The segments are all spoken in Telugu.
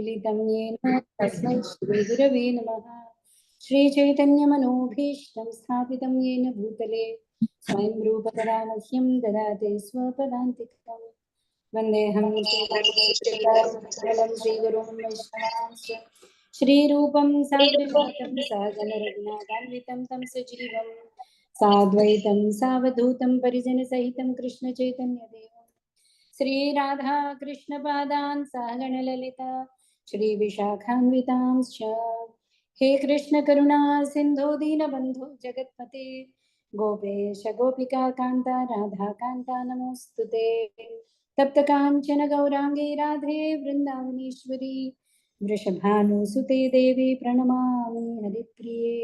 मिलितं येन तस्मै श्रीगुरवे नमः। श्रीचैतन्यमनोभीष्टं स्थापितं येन भूतले स्वयं रूपकदा मह्यं ददाति स्वपदान्तिकम्। वन्देऽहं श्रीगुरुं वैष्णवांश्च श्रीरूपं साग्रजातं सहगण रघुनाथान्वितं तं सजीवं साद्वैतं सावधूतं परिजनसहितं कृष्णचैतन्यदेवं श्री राधा कृष्ण पादान् सहगण ललिता श्री विशाखान्वितांश्च। हे कृष्ण करुणा सिंधु दीनबंधु जगत्पते गोपेश गोपिका कांता राधा कांता नमोस्तुते। तप्त कांचन गौरांगी राधे वृंदावनेश्वरी वृषभानुसुते देवी प्रणमामि हरिप्रिये।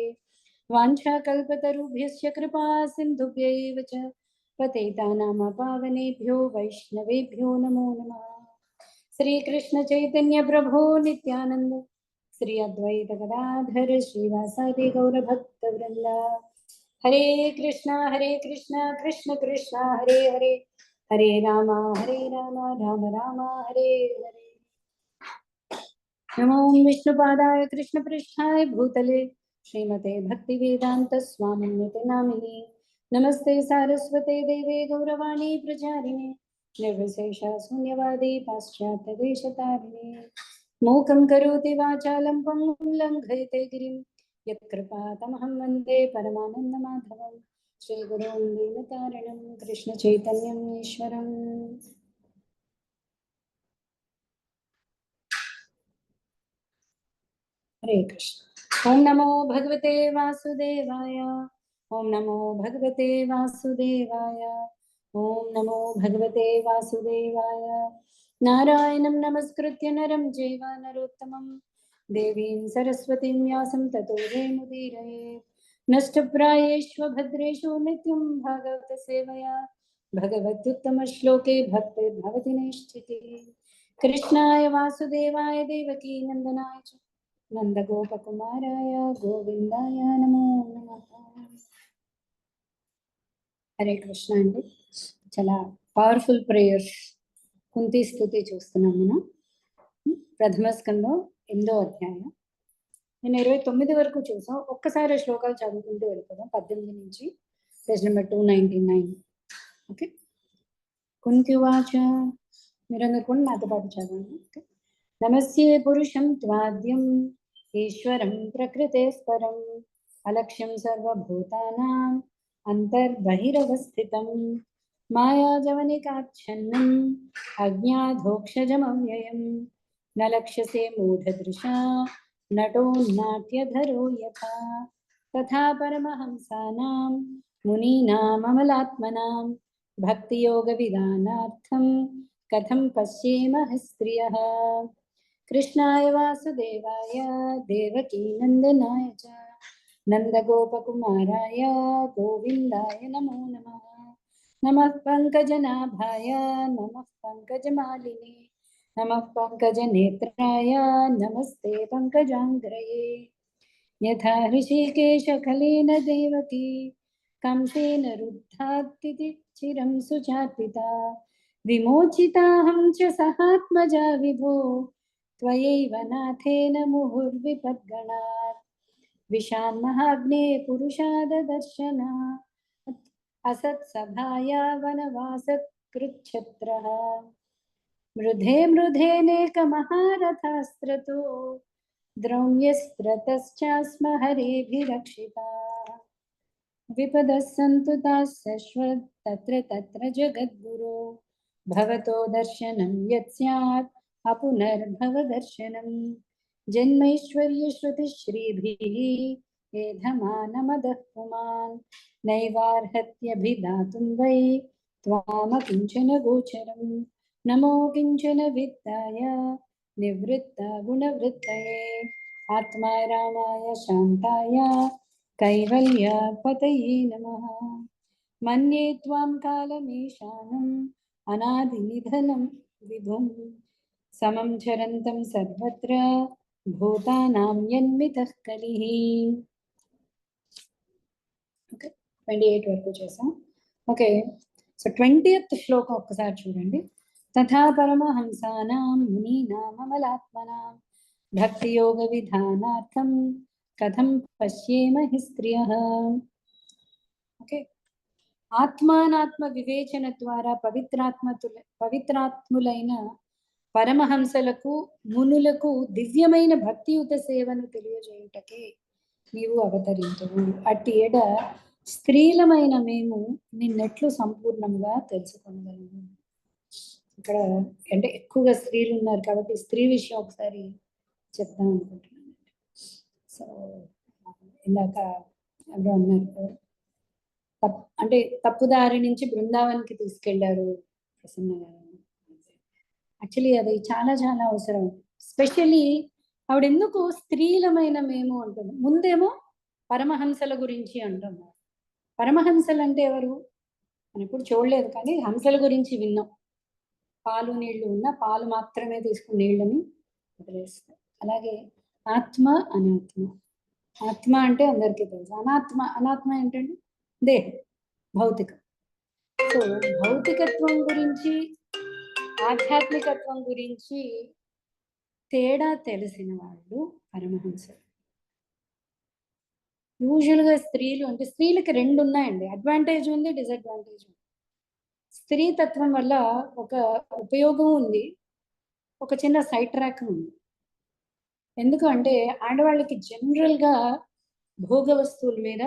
वाञ्छाकल्पतरुभ्यश्च कृपा सिन्धुभ्यैव च पतितानां पावनेभ्यो वैष्णवेभ्यो नमो नमः। श्री कृष्ण चैतन्य प्रभु नित्यानंद श्री अद्वैत गदाधर श्रीवासादि गौरभक्त वृंदा। हरे कृष्णा कृष्ण कृष्णा हरे हरे हरे राम राम राम हरे हरे। नमो विष्णुपादाय कृष्णपृष्ठाय भूतले श्रीमते भक्तिवेदांत स्वामिनिति नामिने नमस्ते सारस्वते देवे गौरवाणी प्रचारिणे निर्विशेषा शून्यवादी पाश्चात्यदेशतारिणे मूकं करोति वाचालं पङ्गुं लङ्घयते गिरिं यत्कृपातमहं वन्दे परमानन्दमाधवं श्रीगुरुं दीनतारिणं कृष्णचैतन्यम् ईश्वरम्। हरे कृष्ण। ओम नमो भगवते वासुदेवाय। ओम नमो भगवते वासुदेवाय। ओम नमो भगवते वासुदेवाय। नारायणं नमस्कृत्य नरं चैव नरोत्तमं देवीं सरस्वतीं व्यासं ततो जयमुदीरये। नष्टप्रायेषु भद्रेषु नित्यं भागवत सेवया भगवदुत्तमश्लोके भक्तिर्भवति नैष्ठिकी। कृष्णाय वासुदेवाय देवकी नंदनाय च नंदगोपकुमाराय गोविंदाय नमो नमः। హరే కృష్ణ అండి. చాలా పవర్ఫుల్ ప్రేయర్స్ కుంతి స్తుతి చూస్తున్నాం మనం. ప్రథమ స్కందం 8వ అధ్యాయం. నేను 29 వరకు చూసాం. ఒక్కసారి శ్లోకాలు చదువుకుంటూ వెళ్ళిపోదాం. 18 నుంచి పేజ్ నెంబర్ 299. ఓకే. కుంతి వాచ. మీరందరూ కూడా నాతో పాటు చదవండి. ఓకే. నమస్యే పురుషం త్వాద్యం ఈశ్వరం ప్రకృతేః अलक्ष्यं सर्वभूतानां अंतर्बहिरवस्थितं मायाजवनिकाच्छन्नम् अज्ञाधोक्षजमव्ययं न लक्ष्यसे मूढदृशा नटो नाट्यधरो यथा तथा परमहंसानां मुनीनाम् अमलात्मनां भक्तियोगविधानार्थं कथं पश्येमः स्त्रियः। कृष्णाय वासुदेवाय देवकी नंदनाय च नंदगोपकुमाराय गोविंदाय नमो नमः। नमः पंकजनाभाय नमः पंकजमालिने नमः पंकजनेत्राय नमस्ते पंकजांग्रये। यथा ऋषिकेशखलेन देवकी कंसेन रुद्धात्तिति चिरं सुचापिता विमोचिताहं च सहात्मजा विभो त्वयैव नाथेन मुहुर्विपद्गणात् विशान्महाग्ने पुरुषाददर्शनात् असत्सभाया वनवासकृच्छत्रः मृधे मृधेनेकमहारथास्त्रतो द्रौण्यस्त्रतश्चास्म हरेभिरक्षिताः विपदः सन्तु ताः शश्वत् तत्र तत्र जगद्गुरो भवतो दर्शनं यत् स्यात् अपुनर्भवदर्शनं जन्मैश्वर्यश्रुतिश्रीभिः एधमानमदः पुमान् नैवार्हत्यभिदातुं वै त्वामकिञ्चन गोचरं नमो किञ्चन वित्ताय निवृत्तगुणवृत्तये आत्मा रामाय शान्ताय कैवल्यपतये नमः। मन्ये त्वां कालमीशानम् अनादिनिधनं विभुं समं चरन्तं सर्वत्र भूतानां यन्मितः कलिः। ఓకే 28 వరకు చేసాం. ఓకే. సో 20th శ్లోకం ఒక్కసారి చూడండి. తథా పరమహంసానాం మునీనాం అమలాత్మనాం భక్తియోగ విధానార్థం కథం పశ్యేమ హి స్త్రియః. ఓకే, ఆత్మానాత్మ వివేచన ద్వారా పవిత్రాత్ములైన పరమహంసలకు మునులకు దివ్యమైన భక్తియుత సేవను తెలియజేయుటకే నీవు అవతరించవు. అట్టి ఎడ స్త్రీలమైన మేము నిన్నెట్లు సంపూర్ణంగా తెలుసుకొనగలము. ఇక్కడ అంటే ఎక్కువగా స్త్రీలు ఉన్నారు కాబట్టి స్త్రీ విషయం ఒకసారి చెప్దాం అనుకుంటున్నాను. సో ఇందాక ఎవరో అన్నారు, అంటే తప్పుదారి నుంచి బృందావన్కి తీసుకెళ్లారు ప్రసన్న గారు. యాక్చువల్లీ అది చాలా చాలా అవసరం. స్పెషల్లీ ఆవిడ ఎందుకు స్త్రీలమైన మేము అంటున్నాం, ముందేమో పరమహంసల గురించి అంటున్నారు. పరమహంసలు అంటే ఎవరు మనం ఎప్పుడు చూడలేదు, కానీ హంసల గురించి విన్నాం. పాలు నీళ్లు ఉన్న పాలు మాత్రమే తీసుకుని నీళ్ళని వదిలేస్తారు. అలాగే ఆత్మ అనాత్మ. ఆత్మ అంటే అందరికీ తెలుసు, అనాత్మ ఏంటంటే దేహం, భౌతికం. సో భౌతికత్వం గురించి ఆధ్యాత్మికత్వం గురించి తేడా తెలిసిన వాళ్ళు పరమహంసలు. యూజువల్గా స్త్రీలు అంటే స్త్రీలకి రెండు ఉన్నాయండి, అడ్వాంటేజ్ ఉంది, డిసడ్వాంటేజ్ ఉంది. స్త్రీ తత్వం వల్ల ఒక ఉపయోగం ఉంది, ఒక చిన్న సైడ్ ట్రాక్ ఉంది. ఎందుకు అంటే ఆడవాళ్ళకి జనరల్గా భోగ వస్తువుల మీద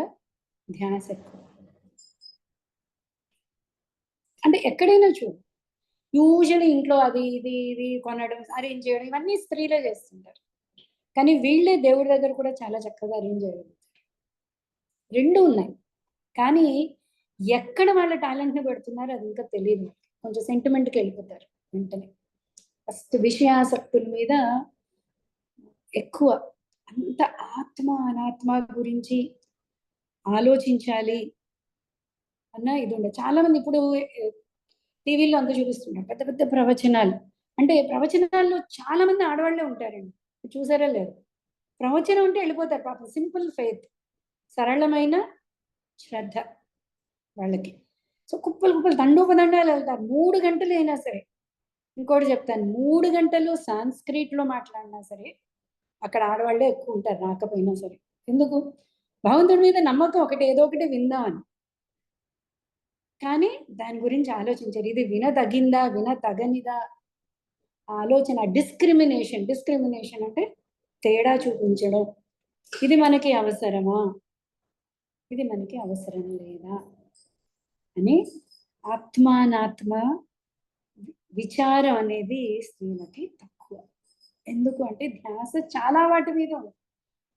ధ్యాస ఎక్కువ. అంటే ఎక్కడైనా చూడు, యూజువల్లీ ఇంట్లో అది ఇది ఇది కొనడం, అరేంజ్ చేయడం ఇవన్నీ స్త్రీలే చేస్తుంటారు. కానీ వీళ్ళే దేవుడి దగ్గర కూడా చాలా చక్కగా అరేంజ్ చేయగలుగుతారు. రెండు ఉన్నాయి, కానీ ఎక్కడ వాళ్ళ టాలెంట్ని పెడుతున్నారో అది ఇంకా తెలియదు. కొంచెం సెంటిమెంట్కి వెళ్ళిపోతారు వెంటనే. ఫస్ట్ విషయాసక్తుల మీద ఎక్కువ, అంత ఆత్మ అనాత్మ గురించి ఆలోచించాలి అన్న ఇది ఉండే. చాలా మంది ఇప్పుడు టీవీలో అంతా చూపిస్తుంటారు పెద్ద పెద్ద ప్రవచనాలు. అంటే ప్రవచనాల్లో చాలా మంది ఆడవాళ్లే ఉంటారండి, చూసారా లేదు? ప్రవచనం అంటే వెళ్ళిపోతారు పాపం, సింపుల్ ఫెయిత్, సరళమైన శ్రద్ధ వాళ్ళకి. సో కుప్పలు కుప్పలు దండోపదండాలు వెళ్తారు 3 గంటలు అయినా సరే. ఇంకోటి చెప్తాను, 3 గంటలు సాంస్క్రిట్లో మాట్లాడినా సరే అక్కడ ఆడవాళ్లే ఎక్కువ ఉంటారు, రాకపోయినా సరే. ఎందుకు? భగవంతుడి మీద నమ్మకం, ఒకటి ఏదో ఒకటి విందామని. కానీ దాని గురించి ఆలోచించారు, ఇది వినదగిందా వినతగనిదా ఆలోచన. డిస్క్రిమినేషన్ అంటే తేడా చూపించడం. ఇది మనకి అవసరమా, ఇది మనకి అవసరం లేదా అని ఆత్మానాత్మ విచారం అనేది స్త్రీలకి తక్కువ. ఎందుకు అంటే ధ్యాస చాలా వాటి మీద ఉంది,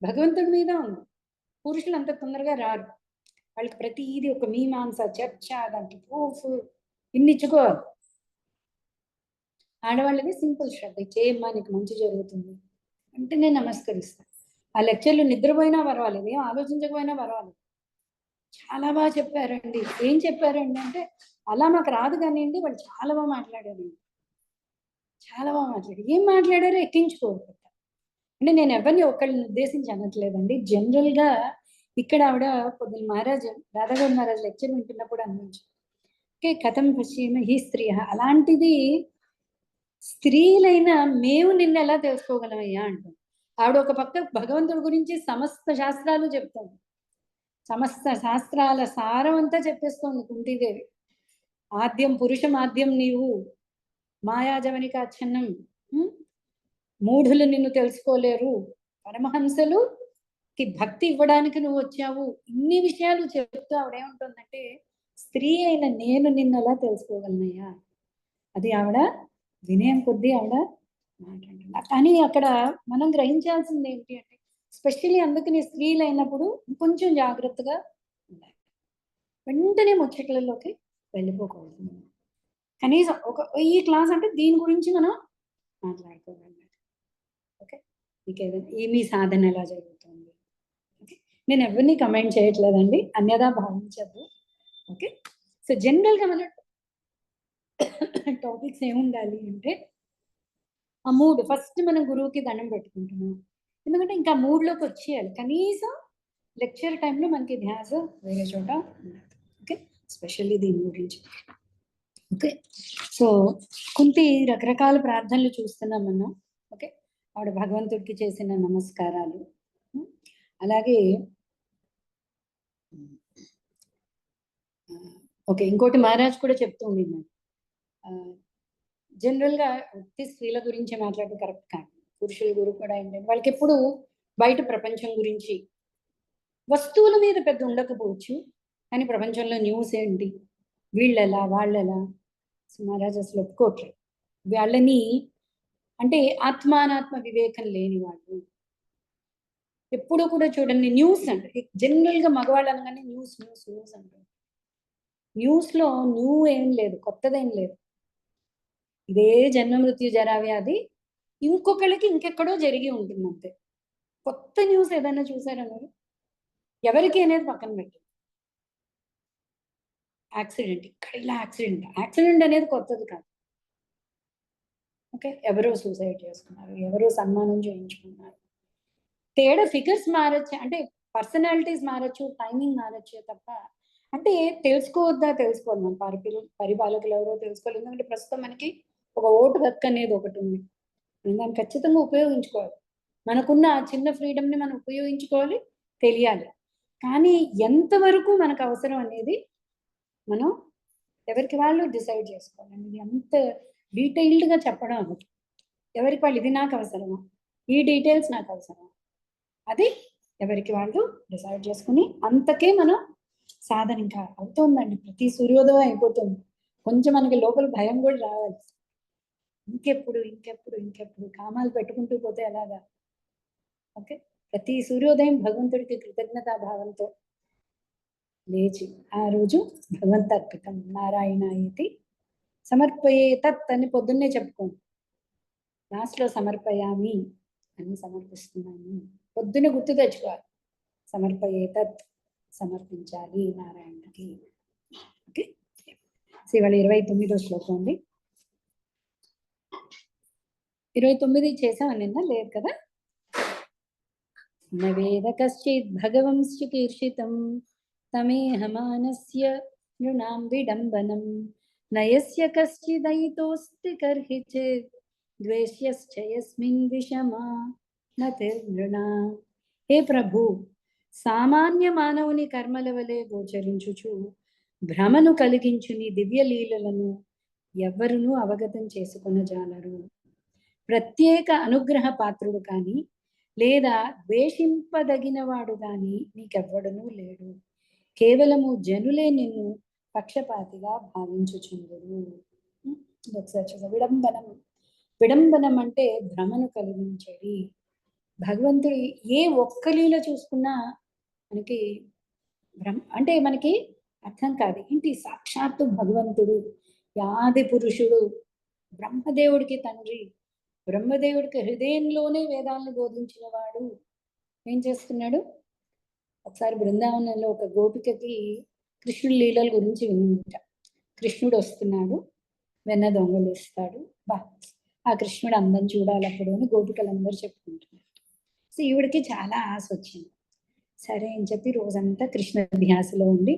భగవంతుడి మీద ఉంది. పురుషులు అంత తొందరగా రారు, వాళ్ళకి ప్రతిదీ ఒక మీమాంస, చర్చ, దానికి ప్రూఫ్ ఇన్ని ఇచ్చుకోవాలి. ఆడవాళ్ళకి సింపుల్ శ్రద్ధ, చేయమ్మా నీకు మంచి జరుగుతుంది అంటే నేను నమస్కరిస్తాను. ఆ లెక్చర్లు నిద్రపోయినా పర్వాలేదు, ఏం ఆలోచించకపోయినా పర్వాలేదు. చాలా బాగా చెప్పారండి, ఏం చెప్పారండి అంటే అలా నాకు రాదు కానివ్వండి, వాళ్ళు చాలా బాగా మాట్లాడారండి, చాలా బాగా మాట్లాడారు. ఏం మాట్లాడారో ఎక్కించుకోకపోతే. అంటే నేను ఎవరిని ఒకళ్ళని ఉద్దేశించి అనట్లేదండి, జనరల్గా ఇక్కడ ఆవిడ పొద్దున్న మహారాజ్ రాధాగౌడ్ మహారాజ్ లెక్చర్ వింటున్నప్పుడు అనిపించింది, ఓకే కథం పశ్చిమ హీ స్త్రీ. అలాంటిది స్త్రీలైనా మేము నిన్ను ఎలా తెలుసుకోగలమయ్యా అంటాం. ఆవిడ ఒక పక్క భగవంతుడి గురించి సమస్త శాస్త్రాలు చెప్తాను, సమస్త శాస్త్రాల సారం అంతా చెప్పేస్తోంది కుంతీదేవి. ఆద్యం పురుషమాద్యం నీవు మాయాజవనికాచ్ఛన్నం, మూఢులు నిన్ను తెలుసుకోలేరు, పరమహంసలుకి భక్తి ఇవ్వడానికి నువ్వు వచ్చావు, ఇన్ని విషయాలు చెప్తూ ఆవిడేమంటుందంటే స్త్రీ అయిన నేను నిన్ను ఎలా తెలుసుకోగలనయ్యా. అది ఆవిడ వినయం కొద్దీ ఆవిడ మాట్లాడుతున్నారు. కానీ అక్కడ మనం గ్రహించాల్సింది ఏంటి అంటే స్పెషల్లీ అందుకని స్త్రీలు అయినప్పుడు కొంచెం జాగ్రత్తగా ఉండాలి, వెంటనే ముచ్చట్లలోకి వెళ్ళిపోకూడదు. కనీసం ఈ క్లాస్ అంటే దీని గురించి మనం మాట్లాడుకోవాలి. ఓకే, మీకేదైనా మీ సాధన ఎలా జరుగుతుంది? ఓకే, నేను ఎవరిని కమెంట్ చేయట్లేదండి, అన్యదా భావించద్దు. ఓకే, సో జనరల్గా మన టాపిక్స్ ఏముండాలి అంటే ఆ మూడ్, ఫస్ట్ మనం గురువుకి దండం పెట్టుకుంటున్నాం, ఎందుకంటే ఇంకా మూడ్లోకి వచ్చేయాలి. కనీసం లెక్చర్ టైంలో మనకి ధ్యాస వేరే చోట ఉన్నది. ఓకే, స్పెషల్లీ దీని గురించి ఓకే. సో కుంతి రకరకాల ప్రార్థనలు చూస్తున్నాం మనం. ఓకే. ఆవిడ భగవంతుడికి చేసిన నమస్కారాలు. అలాగే ఓకే. ఇంకోటి మహారాజ్ కూడా చెప్తూ ఉండిన్నారు. జనరల్‌గా ఉత్తి స్త్రీల గురించి మాట్లాడడం కరెక్ట్ కాదు. పురుషుల గురించి కూడా ఏంటంటే వాళ్ళకెప్పుడు బయట ప్రపంచం గురించి వస్తువుల మీద పెద్ద ఉండకపోవచ్చు. కానీ ప్రపంచంలో న్యూస్ ఏంటి? వీళ్ళెలా? వాళ్ళెలా? సో మహారాజ్ అసలు ఒప్పుకోవట్లేదు. వాళ్ళని అంటే ఆత్మానాత్మ వివేకం లేని వాళ్ళు. ఎప్పుడూ కూడా చూడండి న్యూస్ అంటే జనరల్‌గా మగవాళ్ళు అనగానే న్యూస్, న్యూస్, న్యూస్ అంటారు. న్యూస్‌లో న్యూ ఏం లేదు. కొత్తదేం లేదు. ఇదే జన్మ మృత్యు జరా వ్యాధి ఇంకొకళ్ళకి ఇంకెక్కడో జరిగి ఉంటుంది అంతే. కొత్త న్యూస్ ఏదైనా చూసారా మీరు? ఎవరికి అనేది పక్కన పెట్టండి. యాక్సిడెంట్. ఇక్కడ ఇలా యాక్సిడెంట్. యాక్సిడెంట్ అనేది కొత్తది కాదు. ఓకే. ఎవరో సూసైడ్ చేసుకున్నారు. ఎవరో సన్మానం చేయించుకున్నారు. తేడా ఫిగర్స్ మారొచ్చు. అంటే పర్సనాలిటీస్ మారొచ్చు. టైమింగ్ మారొచ్చే తప్ప అంటే తెలుసుకోవద్దా? తెలుసుకోవాలి. మన పరిపాలకులు ఎవరో తెలుసుకోవాలి. ఎందుకంటే ప్రస్తుతం మనకి ఒక ఓటు హక్కు అనేది ఒకటుంది. మనం దాన్ని ఖచ్చితంగా ఉపయోగించుకోవాలి. మనకున్న ఆ చిన్న ఫ్రీడమ్‌ని మనం ఉపయోగించుకోవాలి. తెలియాలి. కానీ ఎంతవరకు మనకు అవసరం అనేది మనం ఎవరికి వాళ్ళు డిసైడ్ చేసుకోవాలండి. ఇది అంత డీటెయిల్డ్‌గా చెప్పడం అవ్వదు. ఎవరికి వాళ్ళు ఇది నాకు అవసరమా? ఈ డీటెయిల్స్ నాకు అవసరమా? అది ఎవరికి వాళ్ళు డిసైడ్ చేసుకొని అంతకే మనం సాధన ఇంకా అవుతోందండి. ప్రతి సూర్యోదయం అయిపోతుంది. కొంచెం మనకి లోపల భయం కూడా రావాలి. ఇంకెప్పుడు, ఇంకెప్పుడు, ఇంకెప్పుడు కామాలు పెట్టుకుంటూ పోతే ఎలాగా? ఓకే. ప్రతి సూర్యోదయం భగవంతుడికి కృతజ్ఞతా భావంతో లేచి ఆ రోజు భగవంతార్పితం నారాయణ ఇతి సమర్పయేతత్ అని పొద్దున్నే చెప్పుకోండి. లాస్ట్‌లో సమర్పయామి అని సమర్పిస్తున్నాను. పొద్దున్న గుర్తు తెచ్చుకోవాలి. సమర్పయేతత్ సమర్పించాలి నారాయణకి. ఓకే. సో ఇవాళ 29వ శ్లోకం అండి. 29 చేసామా నిన్న? లేదు కదా? న వేద కశ్చిద్ భగవంశ్చ కీర్షితం తమేహమానస్య నృణాం విడంబనం నయస్య కశ్చిదయితోస్తి కర్హిచిత్ ద్వేష్యశ్చ యస్మిన్ విషమా నతిర్నృణా. హే ప్రభు, సామాన్య మానవుని కర్మల వలె గోచరించుచు భ్రమను కలిగించు నీ దివ్య లీలలను ఎవ్వరునూ అవగతం చేసుకొనజాలరు. ప్రత్యేక అనుగ్రహ పాత్రుడు కానీ లేదా ద్వేషింపదగినవాడు కానీ నీకెవ్వడనూ లేడు. కేవలము జనులే నిన్ను పక్షపాతిగా భావించుచుందురు. ఒకసారి చూసా విడంబనం. విడంబనం అంటే భ్రమను కలిగించేది. భగవంతుడి ఏ ఒక్క లీల చూసుకున్నా మనకి అంటే మనకి అర్థం కాదు. ఏంటి సాక్షాత్తు భగవంతుడు, యాది పురుషుడు, బ్రహ్మదేవుడికి తండ్రి, బ్రహ్మదేవుడికి హృదయంలోనే వేదాలను బోధించిన వాడు ఏం చేస్తున్నాడు? ఒకసారి బృందావనంలో ఒక గోపికకి కృష్ణుడి లీలల గురించి వినింట. కృష్ణుడు వస్తున్నాడు, వెన్న దొంగలిస్తాడు. ఆ కృష్ణుడు అందం చూడాలి అప్పుడు అని గోపికలందరూ చెప్పుకుంటున్నారు. సో ఈవిడికి చాలా ఆశ వచ్చింది. సరే అని చెప్పి రోజంతా కృష్ణ ధ్యాసలో ఉండి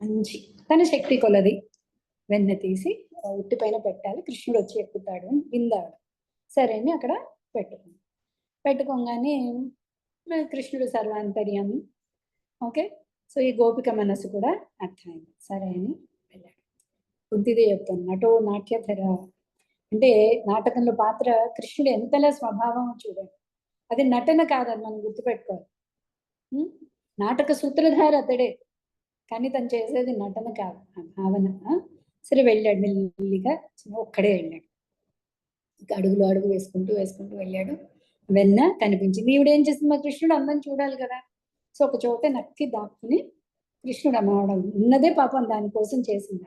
మంచి తన శక్తి కొలది వెన్న తీసి ఉట్టి పైన పెట్టాలి, కృష్ణుడు వచ్చి ఎక్కుతాడు అని విందాడు. సరే అని అక్కడ పెట్టుకోగానే కృష్ణుడు సర్వాంతర్యామి. ఓకే. సో ఈ గోపిక మనసు కూడా అర్థమైంది. సరే అని వెళ్ళాడు. కుంతిదే చెప్తాను, నటో నాట్యధర అంటే నాటకంలో పాత్ర కృష్ణుడు ఎంతలా స్వభావం చూడండి. అది నటన కాదని మనం గుర్తుపెట్టుకోవాలి. నాటక సూత్రధార అతడే, కానీ తను చేసేది నటన కాదు, ఆ భావన. సరే వెళ్ళాడు మెల్లిగా, ఒక్కడే వెళ్ళాడు. ఇంకా అడుగు వేసుకుంటూ వెళ్ళాడు. వెన్న కనిపించింది. ఈవిడేం చేసింది? మా కృష్ణుడు అందం చూడాలి కదా. సో ఒక చోట నక్కి దాక్కుని కృష్ణుడు అమ్మడం ఉన్నదే పాపం దానికోసం చేసింది.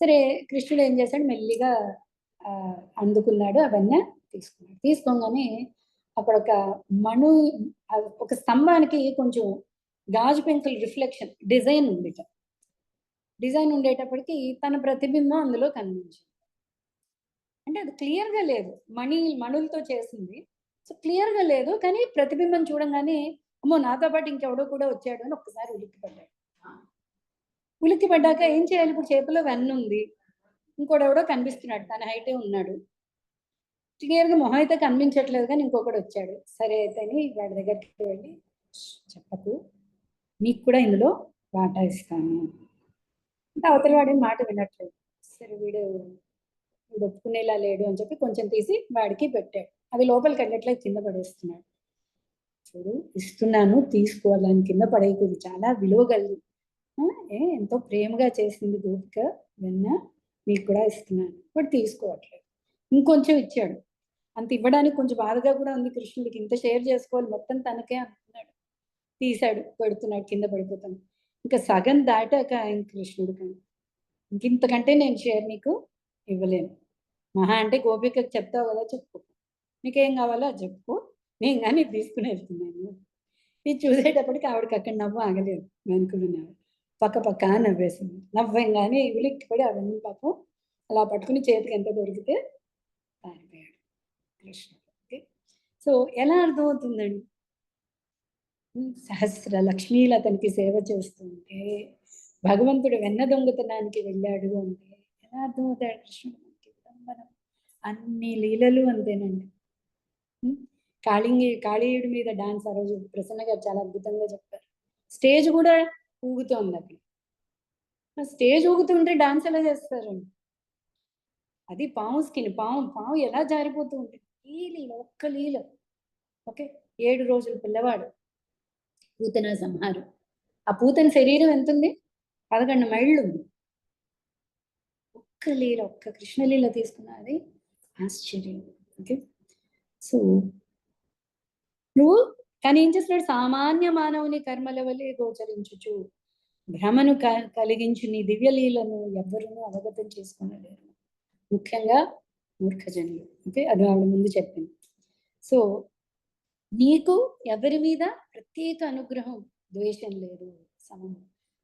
సరే కృష్ణుడు ఏం చేశాడు? మెల్లిగా అందుకున్నాడు, ఆ వెన్న తీసుకున్నాడు. తీసుకోగానే అక్కడ ఒక స్తంభానికి కొంచెం గాజు పెంకుల రిఫ్లెక్షన్ డిజైన్ ఉంది. డిజైన్ ఉండేటప్పటికి తన ప్రతిబింబం అందులో కనిపించింది. అంటే అది క్లియర్‌గా లేదు. మణులతో చేసింది. సో క్లియర్‌గా లేదు. కానీ ప్రతిబింబం చూడంగానే అమ్మో! నాతో పాటు ఇంకెవడో కూడా వచ్చాడు అని ఒక్కసారి ఉలిక్కిపడ్డాడు. ఉలిక్కిపడ్డాక ఏం చేయాలి? ఇప్పుడు చేతిలో వెన్నుంది. ఇంకోడెవడో కనిపిస్తున్నాడు, తన హైటే ఉన్నాడు. క్లియర్గా మొహం అయితే కనిపించట్లేదు, కానీ ఇంకొకడు వచ్చాడు. సరే అయితే అని వాడి దగ్గరికి వెళ్ళి, చెప్పకు, నీకు కూడా ఇందులో వాటా ఇస్తాను అంటే అవతల వాడి మాట వినట్లేదు. సరే వీడు ఒప్పుకునేలా లేడు అని చెప్పి కొంచెం తీసి వాడికి పెట్టాడు. అది లోపలికి వెళ్ళట్లేదు, కింద పడేస్తున్నాడు. చూడు, ఇస్తున్నాను, తీసుకోవాలని కింద పడేయకూడదు, చాలా విలువ కలిగి ఎంతో ప్రేమగా చేసింది గోపిక వెన్న, మీకు కూడా ఇస్తున్నాను. వాడు తీసుకోవట్లేదు. ఇంకొంచెం ఇచ్చాడు. అంత ఇవ్వడానికి కొంచెం బాధగా కూడా ఉంది కృష్ణుడికి, ఇంత షేర్ చేసుకోవాలి మొత్తం తనకే అనుకున్నాడు. తీశాడు, పెడుతున్నాడు, కింద పడిపోతాను. ఇంకా సగం దాటాక ఆయన కృష్ణుడు ఇంకింతకంటే నేను షేర్ నీకు ఇవ్వలేను. మహా అంటే గోపికకు చెప్తావు కదా, చెప్పు, నీకేం కావాలో అది చెప్పు, నేను కానీ తీసుకుని వెళ్తున్నాను. ఇది చూసేటప్పటికి ఆవిడకి అక్కడ నవ్వు ఆగలేదు. వెనుకలున్నాడు పక్క పక్క నవ్వేసింది. నవ్వంగానే ఉలిక్కిపడి అవన్నీ పాపం అలా పట్టుకుని చేతికి ఎంత దొరికితే పారిపోయాడు కృష్ణుడు. ఓకే, సో ఎలా అర్థమవుతుందండి? సహస్ర లక్ష్మీలు అతనికి సేవ చేస్తుంటే భగవంతుడు వెన్న దొంగతనానికి వెళ్ళాడు అంటే ఎలా అర్థమవుతాడు కృష్ణుడు మనకి? విడంబనం. అన్ని లీలలు అంతేనండి. కాళీయుడి మీద డాన్స్ ఆ రోజు ప్రసన్న గారు చాలా అద్భుతంగా చెప్పారు. స్టేజ్ కూడా ఊగుతోంది అక్కడ. స్టేజ్ ఊగుతుంటే డాన్స్ ఎలా చేస్తారండి? అది పాము స్కిన్, పాము ఎలా జారిపోతూ ఉంటుంది. ఈ లీల, ఒక్క లీల. ఓకే, 7 రోజుల పిల్లవాడు, పూతన సంహారం. ఆ పూతన శరీరం ఎంత ఉంది? 11 మైళ్ళు ఉంది. ఒక్క లీల, ఒక్క కృష్ణలీల తీసుకున్నది ఆశ్చర్యం. ఓకే, సో నువ్వు కానీ ఏం చేస్తున్నాడు? సామాన్య మానవుని కర్మల వల్లే గోచరించుచు భ్రమను కలిగించు నీ దివ్యలీలను ఎవ్వరూ అవగతం చేసుకునలేరు, ముఖ్యంగా మూర్ఖజనులు. ఓకే, అది ఆవిడ ముందు చెప్పింది. సో నీకు ఎవరి మీద ప్రత్యేక అనుగ్రహం, ద్వేషం లేదు, సమం.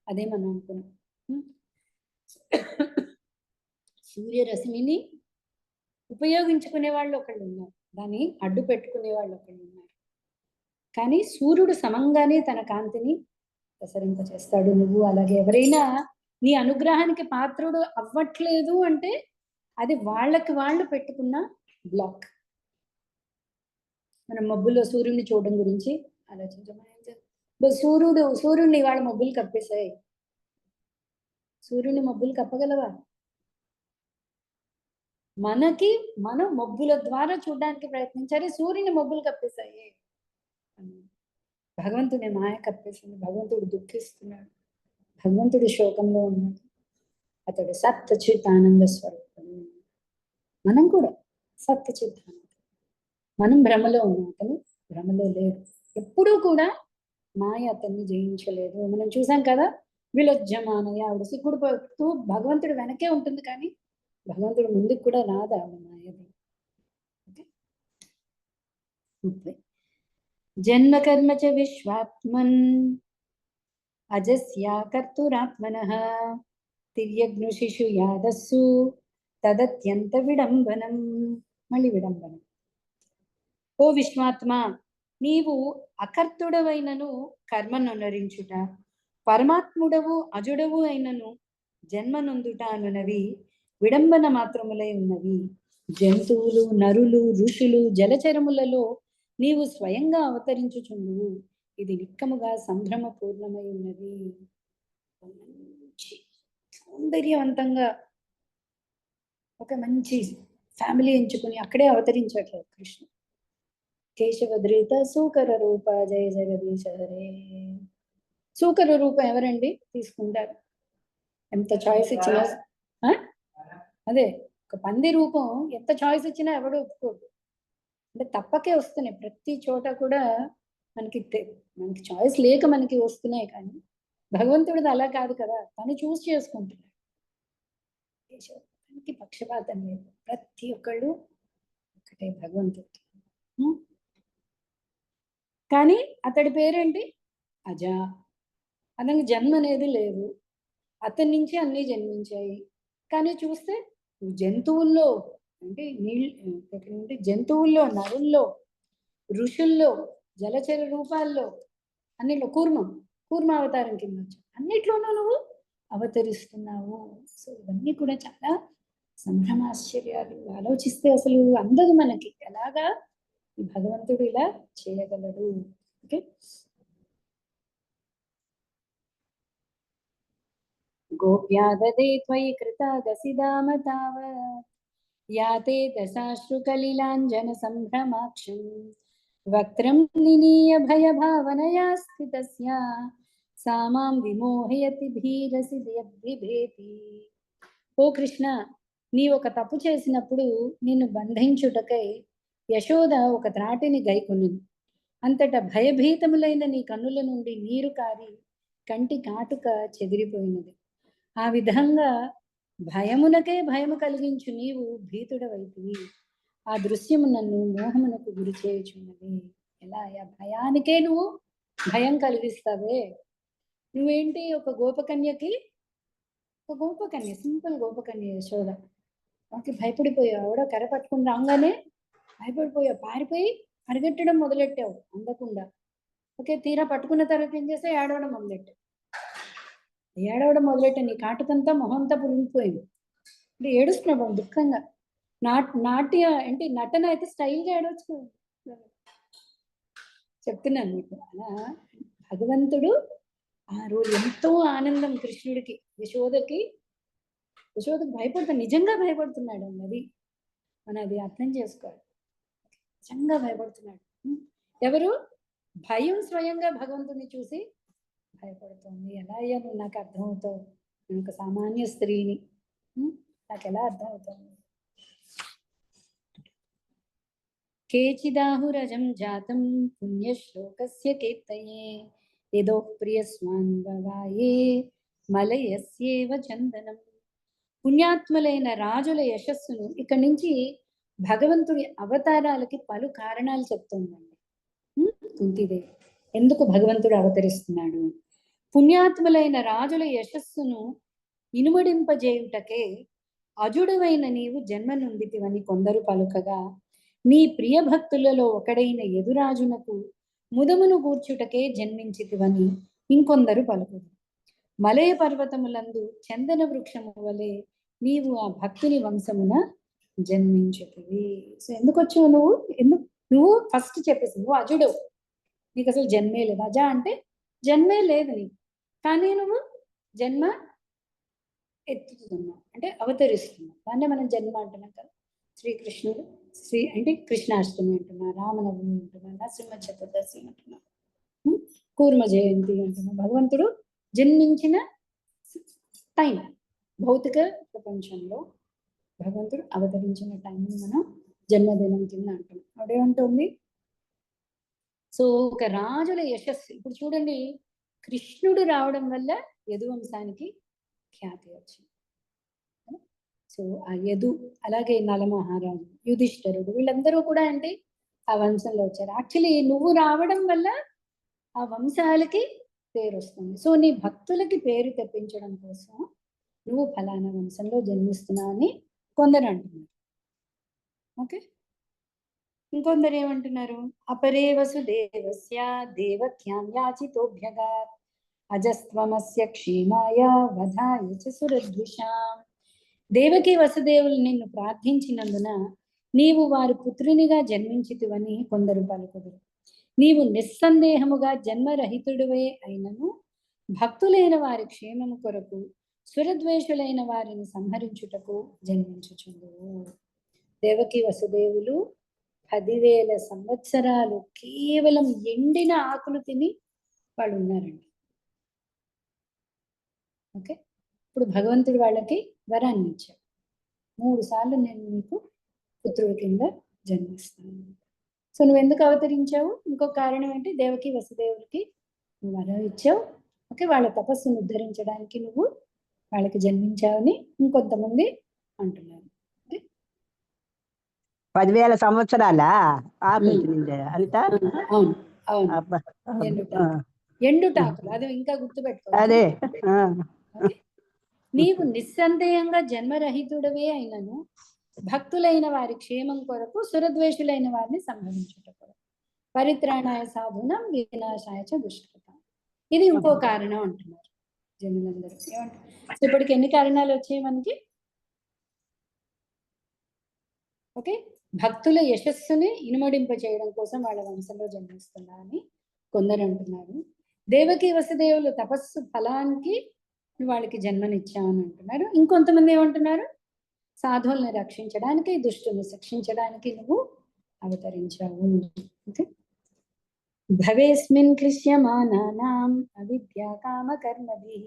అదే మనం అనుకున్నాం. సూర్యరశ్మిని ఉపయోగించుకునే వాళ్ళు ఒకళ్ళు ఉన్నారు, దాన్ని అడ్డు పెట్టుకునే వాళ్ళు ఒకళ్ళు ఉన్నారు. కానీ సూర్యుడు సమంగానే తన కాంతిని ప్రసరింపచేస్తాడు. నువ్వు అలాగే ఎవరైనా నీ అనుగ్రహానికి పాత్రుడు అవ్వట్లేదు అంటే అది వాళ్ళకి వాళ్ళు పెట్టుకున్న బ్లాక్. మనం మబ్బుల్లో సూర్యుడిని చూడడం గురించి ఆలోచించాం. సూర్యుడిని వాళ్ళ మబ్బులు కప్పేశాయి. సూర్యుని మబ్బులు కప్పగలవా? మనం మబ్బుల ద్వారా చూడడానికి ప్రయత్నించాలి, సూర్యుని మబ్బులు కప్పేశాయి. భగవంతుని మాయ కప్పేసింది. భగవంతుడు దుఃఖిస్తున్నాడు, భగవంతుడు శోకంలో ఉన్నాడు. అతడు సత్చిత్ ఆనంద స్వరూపం. మనం కూడా సత్చిత్ ఆనంద, మనం భ్రమలో ఉన్నాం, అతను భ్రమలో లేడు. ఎప్పుడూ కూడా మాయ అతన్ని జయించలేదు. మనం చూసాం కదా, విలజ్జమానయ్య, ఆవిడ సిగ్గుడు పడుతూ భగవంతుడు వెనకే ఉంటుంది, కానీ భగవంతుడు ముందుకు కూడా రాదు ఆవిడ మాయది. జన్మ కర్మ చ విశ్వాత్మన్ అజస్యా కర్తురాత్మనః తిర్యగ్ను శిశు యాదస్సు తదత్యంత విడంబనం. మళ్ళీ విడంబనం. ఓ విశ్వాత్మ, నీవు అకర్తుడవైనను కర్మనొనరించుట, పరమాత్ముడవు అజుడవు అయినను జన్మనొందుట అనునవి విడంబన మాత్రములై ఉన్నవి. జంతువులు, నరులు, ఋషులు, జలచరములలో నీవు స్వయంగా అవతరించుచుండువు. ఇది నిక్కముగా సంభ్రమ పూర్ణమై ఉన్నది. మంచి సౌందర్యవంతంగా ఒక మంచి ఫ్యామిలీ ఎంచుకుని అక్కడే అవతరించట్లేదు కృష్ణుడు. కేశవద్రీత సూకర రూప జయ జగదీశ హరే. సూకర రూపం ఎవరండి తీసుకుంటారు? ఎంత చాయిస్ ఇచ్చినా, అదే ఒక పంది రూపం ఎంత చాయిస్ ఇచ్చినా ఎవడో ఒప్పుకోడు. అంటే తప్పకే వస్తున్నాయి ప్రతి చోట కూడా. మనకి చాయిస్ లేక మనకి వస్తున్నాయి, కానీ భగవంతుడిది అలా కాదు కదా, తను చూస్ చేసుకుంటున్నాడు. కేశవానికి పక్షపాతం లేదు, ప్రతి ఒక్కళ్ళు ఒకటే భగవంతుడు. కానీ అతడి పేరేంటి? అజ. అతనికి జన్మ అనేది లేదు, అతని నుంచి అన్నీ జన్మించాయి. కానీ చూస్తే జంతువుల్లో అంటే జంతువుల్లో, నరుల్లో, ఋషుల్లో, జలచర రూపాల్లో, అన్నిట్లో కూర్మావతారం కింద వచ్చావు, అన్నిట్లోనూ నువ్వు అవతరిస్తున్నావు. సో ఇవన్నీ కూడా చాలా సంభ్రమాశ్చర్యాలు ఆలోచిస్తే అసలు అందదు మనకి. ఎలాగా ఈ భగవంతుడు ఇలా చేయగలడు. ఓకే, గోప్యా దదే త్వయి కృతాగసిదామ తావత్ యాతే దశాశ్రుకలిలాంజన సంభ్రమాక్షం వక్త్రం నినీయ భయభావనయా స్థితస్య సా మాం విమోహయతి భీరసి యద్విభేతి. ఓ కృష్ణ, నీ ఒక తప్పు చేసినప్పుడు నిన్ను బంధించుటకై యశోద ఒక త్రాటిని గైకొనుంది. అంతటా భయభీతములైన నీ కన్నుల నుండి నీరు కారి కంటి కాటుక చెదిరిపోయినది. ఆ విధంగా భయమునకే భయము కలిగించు నీవు భీతుడవైతివి. ఆ దృశ్యము నన్ను మోహమునకు గురి చేయుచున్నది. ఎలా భయానికే నువ్వు భయం కలిగిస్తావే. నువ్వేంటి, ఒక గోపకన్యకి, ఒక గోపకన్య, సింపుల్ గోపకన్య యశోద, ఆమెకి భయపడిపోయావు. ఆవిడ కర్ర పట్టుకుని రాగానే భయపడిపోయావు, పారిపోయి పరిగెట్టడం మొదలెట్టావు అందకుండా. ఓకే, తీరా పట్టుకున్న తర్వాత ఏం చేస్తే ఏడవడం మొదలెట్టావు. నీ కాటుకంతా మొహంతా పులిగిపోయింది. అంటే ఏడుస్తున్నావు దుఃఖంగా. నాట్య ఏంటి, నటన అయితే స్టైల్గా ఏడవచ్చు. చెప్తున్నాను మీకు. అలా భగవంతుడు ఆ రోజు ఎంతో ఆనందం కృష్ణుడికి, యశోదకి భయపడుతున్నాడు, నిజంగా భయపడుతున్నాడు అన్నది మనం అది అర్థం చేసుకోవాలి. నిజంగా భయపడుతున్నాడు. ఎవరు? భయం స్వయంగా భగవంతుని చూసి భయపడుతుంది. ఎలా అయ్యా నువ్వు నాకు అర్థమవుతావు? నేను ఒక సామాన్య స్త్రీని, నాకు ఎలా అర్థమవుతుంది? కేచిదాహురజం జాతం పుణ్యశ్లోకస్య కీర్తయే యదో ప్రియస్వాన్వవాయే మలయస్యేవ చందనం. పుణ్యాత్ములైన రాజుల యశస్సును ఇక్కడి నుంచి భగవంతుడి అవతారాలకి పలు కారణాలు చెప్తుందండి కుంతిదేవి. ఎందుకు భగవంతుడు అవతరిస్తున్నాడు? పుణ్యాత్ములైన రాజుల యశస్సును ఇనుమడింపజేయుటకే అజుడువైన నీవు జన్మ నుండితివని కొందరు పలుకగా, నీ ప్రియ భక్తులలో ఒకడైన యదురాజునకు ముదమును కూర్చుటకే జన్మించితివని ఇంకొందరు పలుకుదు. మలయ పర్వతములందు చందన వృక్షము వలె నీవు ఆ భక్తుని వంశమున జన్మించుతివి. సో ఎందుకు వచ్చావు నువ్వు ఫస్ట్ చెప్పేసి, నువ్వు అజుడు, నీకు అసలు జన్మే లేదు. అజ అంటే జన్మే లేదు నీకు, కానీ నువ్వు జన్మ ఎత్తుతున్నావు, అంటే అవతరిస్తున్నావు. దాన్నే మనం జన్మ అంటున్నాం కదా. శ్రీకృష్ణుడు అంటే కృష్ణాష్టమి అంటున్నా, రామనవమి అంటున్నా, నరసింహ చతుర్దశి అంటున్నా, కూర్మ జయంతి అంటున్నా. భగవంతుడు జన్మించిన టైం, భౌతిక ప్రపంచంలో భగవంతుడు అవతరించిన టైంని మనం జన్మదినం కింద అంటున్నాం. అదేమంటుంది? సో ఒక రాజుల యశస్సు, ఇప్పుడు చూడండి, కృష్ణుడు రావడం వల్ల యదువంశానికి ఖ్యాతి వచ్చింది. సో ఆ యదు, అలాగే నలమహారాజు, యుధిష్ఠరుడు, వీళ్ళందరూ కూడా అంటే ఆ వంశంలో వచ్చారు. యాక్చువల్లీ నువ్వు రావడం వల్ల ఆ వంశాలకి పేరు వస్తుంది. సో నీ భక్తులకి పేరు తెప్పించడం కోసం నువ్వు ఫలానా వంశంలో జన్మిస్తున్నావు అని కొందరు అంటున్నారు. ఓకే, ఇంకొందరు ఏమంటున్నారు? అపరే వసుదేవస్య దేవక్యాం యాచితోభ్యగాత్ అజస్త్వమస్య క్షేమాయ వధాయ చ సురద్విషాం. దేవకి వసుదేవులు నిన్ను ప్రార్థించినందున నీవు వారి పుత్రునిగా జన్మించితివని కొందరు పలుకుదురు. నీవు నిస్సందేహముగా జన్మరహితుడివే అయినను భక్తులైన వారి క్షేమము కొరకు సురద్వేషులైన వారిని సంహరించుటకు జన్మించుచుందువు. దేవకి వసుదేవులు 10,000 సంవత్సరాలు కేవలం ఎండిన ఆకులు తిని వాళ్ళు ఉన్నారండి. ఓకే, ఇప్పుడు భగవంతుడు వాళ్ళకి వరాన్ని ఇచ్చాడు. 3 సార్లు నేను నీకు పుత్రుడి కింద జన్మిస్తాను. సో నువ్వు ఎందుకు అవతరించావు? ఇంకో కారణం ఏంటి? దేవకి వసుదేవులకి నువ్వు వరం ఇచ్చావు. ఓకే, వాళ్ళ తపస్సును ఉద్ధరించడానికి నువ్వు వాళ్ళకి జన్మించావని ఇంకొంతమంది అంటున్నారు. 10,000 సంవత్సరాలా అంత? అవును అవును, ఎండుటాకులు. అది ఇంకా గుర్తుపెట్టుకో. అదే, నీవు నిస్సందేహంగా జన్మరహితుడవే అయినను భక్తులైన వారి క్షేమం కొరకు సురద్వేషులైన వారిని సంహరించుట కొరకు పరిత్రాణాయ సాధునం వినాశాయ చ దుష్కృతం. ఇది ఇంకో కారణం అంటున్నారు జనులందరూ. ఏమంటారు? ఇప్పటికి ఎన్ని కారణాలు వచ్చాయి మనకి? ఓకే, భక్తుల యశస్సుని ఇనుమడింప చేయడం కోసం వాళ్ళ వంశంలో జన్మిస్తున్నా అని కొందరు అంటున్నారు. దేవకి వసుదేవులు తపస్సు ఫలానికి వాళ్ళకి జన్మనిచ్చామని అంటున్నారు. ఇంకొంతమంది ఏమంటున్నారు, సాధువుల్ని రక్షించడానికి, దుష్టుల్ని శిక్షించడానికి నువ్వు అవతరించావు. ఓకే, భవేస్మిన్ క్లిశ్యమానానాం అవిద్యా కామ కర్మభిః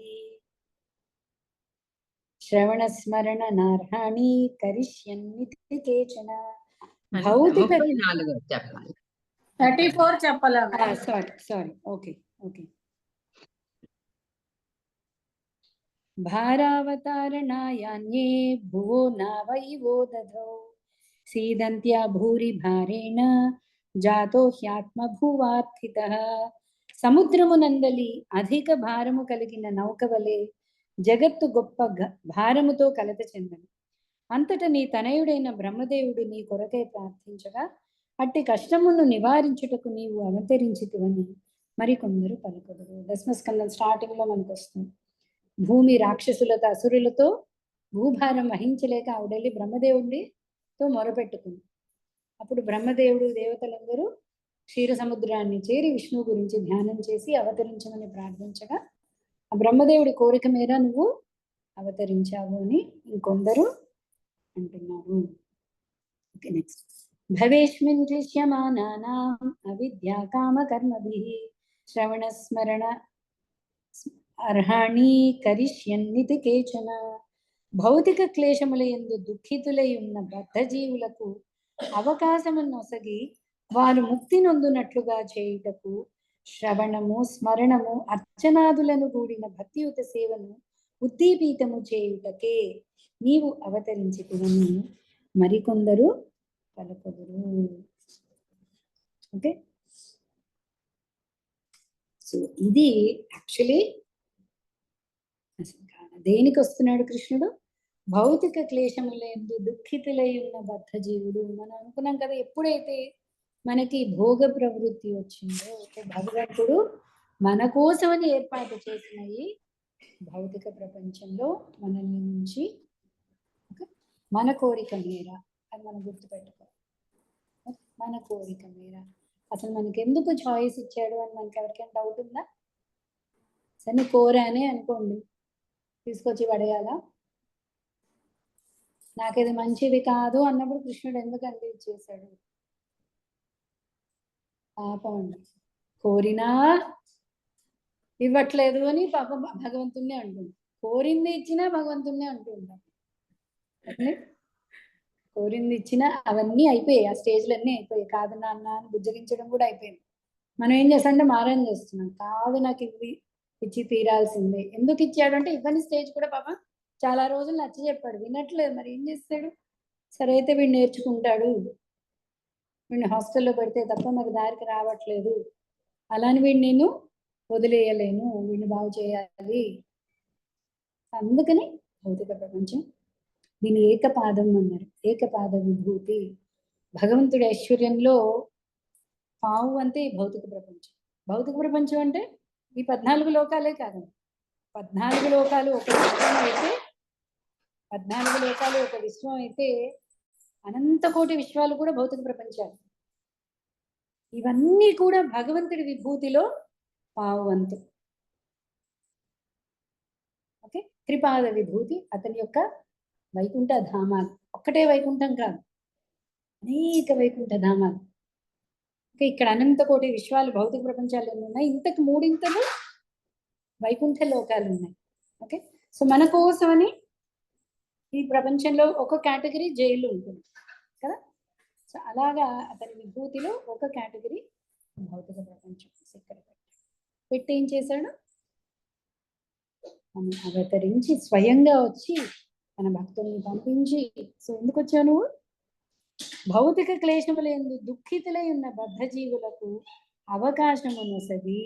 శ్రవణస్మరణ నార్హాణి కరిష్యన్నితి కేచన. భౌతిక 34 చెప్పాలి. 34 చెప్పాలా? Sorry okay okay. భారావతారణాయాన్యే భువో నావైవో దధౌ సీదంత్యా భూరి భారేణ జాతో హ్యాత్మభువార్థితః. సముద్రమునందలి అధిక భారము కలిగిన నౌక వలె జగత్తు గొప్ప భారముతో కలత చెందను. అంతట నీ తనయుడైన బ్రహ్మదేవుడు నీ కొరకై ప్రార్థించగా అట్టి కష్టమును నివారించుటకు నీవు అవతరించితివని మరికొందరు పలుకుదురు. దశమస్కందం స్టార్టింగ్ లో మనకు వస్తుంది. భూమి రాక్షసులతో అసురులతో భూభారం వహించలేక ఆవిడెళ్ళి బ్రహ్మదేవుడితో మొరపెట్టుకుంది. అప్పుడు బ్రహ్మదేవుడు దేవతలందరూ క్షీర సముద్రాన్ని చేరి విష్ణువు గురించి ధ్యానం చేసి అవతరించమని ప్రార్థించగా ఆ బ్రహ్మదేవుడి కోరిక మేర నువ్వు అవతరించావు అని ఇంకొందరు అంటున్నారు. Okay, next. భవేష్మిన్ క్లిశ్యమానానాం అవిద్యా కామ కర్మభిః శ్రవణస్మరణ అర్హాణి కరిష్యన్నితి కేచన. భౌతిక క్లేశముల యందు దుఃఖితులై ఉన్న బద్ధజీవులకు అవకాశము నొసగి వారు ముక్తి నొందునట్లుగా చేయుటకు శ్రవణము, స్మరణము, అర్చనాదులను కూడిన భక్తియుత సేవను ఉద్దీపితము చేయుటకే నీవు అవతరించితివని మరికొందరు పలుకుదురు. ఓకే, సో ఇది యాక్చువల్లీ దేనికి వస్తున్నాడు కృష్ణుడు? భౌతిక క్లేశములందు దుఃఖితులై ఉన్న బద్ధజీవుడు. మనం అనుకున్నాం కదా, ఎప్పుడైతే మనకి భోగ ప్రవృత్తి వచ్చిందో భగవంతుడు మన కోసమని ఏర్పాటు చేసిన ఈ భౌతిక ప్రపంచంలో మనల్ని నుంచి మన కోరిక మేర, అది మనం గుర్తుపెట్టుకోవాలి. మన కోరిక మేర అసలు మనకి ఎందుకు చాయిస్ ఇచ్చాడు అని మనకి ఎవరికైనా డౌట్ ఉందా? సరే కోరానే అనుకోండి, తీసుకొచ్చి పడేయాలా? నాకేది మంచిది కాదు అన్నప్పుడు కృష్ణుడు ఎందుకంటే ఇచ్చేసాడు? పాపం అండి, కోరినా ఇవ్వట్లేదు అని పాపం భగవంతుణ్ణి అంటుంది. కోరింది ఇచ్చినా భగవంతుణ్ణి అంటుంటాం. కోరింది ఇచ్చినా అవన్నీ అయిపోయాయి, ఆ స్టేజ్లు అన్నీ అయిపోయాయి. కాదు నాన్న అని బుజ్జగించడం కూడా అయిపోయింది. మనం ఏం చేస్తామంటే మారం చేస్తున్నాం. కాదు నాకు ఇది ఇచ్చి తీరాల్సిందే. ఎందుకు ఇచ్చాడు అంటే ఇవ్వని స్టేజ్ కూడా పాపం చాలా రోజులు నచ్చ చెప్పాడు, వినట్లేదు. మరి ఏం చేస్తాడు? సరే అయితే వీడు నేర్చుకుంటాడు, వీడిని హాస్టల్లో పెడితే తప్ప నాకు దారికి రావట్లేదు, అలాని వీడిని నేను వదిలేయలేను, వీడిని బాగు చేయాలి. అందుకని భౌతిక ప్రపంచం దీని ఏకపాదం అన్నారు. ఏకపాద విభూతి. భగవంతుడి ఐశ్వర్యంలో పావు అంతే ఈ భౌతిక ప్రపంచం. భౌతిక ప్రపంచం అంటే ఈ 14 లోకాలే కాదండి. 14 లోకాలు ఒక విశ్వం అయితే, 14 లోకాలు ఒక విశ్వం అయితే అనంత కోటి విశ్వాలు కూడా భౌతిక ప్రపంచాలు. ఇవన్నీ కూడా భగవంతుడి విభూతిలో పావు వంతు. ఓకే, త్రిపాద విభూతి అతని యొక్క వైకుంఠ ధామాలు. ఒక్కటే వైకుంఠం కాదు, అనేక వైకుంఠ ధామాలు. ఓకే, ఇక్కడ అనంత కోటి విశ్వాలు భౌతిక ప్రపంచాలు ఉన్నాయి, ఇంతకు 3 వైకుంఠ లోకాలు ఉన్నాయి. ఓకే, సో మన కోసమని ఈ ప్రపంచంలో ఒక కేటగిరీ జైలు ఉంటుంది కదా. సో అలాగా అతని విభూతిలో ఒక కేటగిరీ భౌతిక ప్రపంచం ఇక్కడ పెట్టి ఏం చేశాడు? మనం అవతరించి స్వయంగా వచ్చి తన భక్తుల్ని పంపించి, సో ఎందుకు వచ్చావు నువ్వు? భౌతిక క్లేశములందు దుఃఖితులై ఉన్న బద్ధజీవులకు అవకాశము నొసగి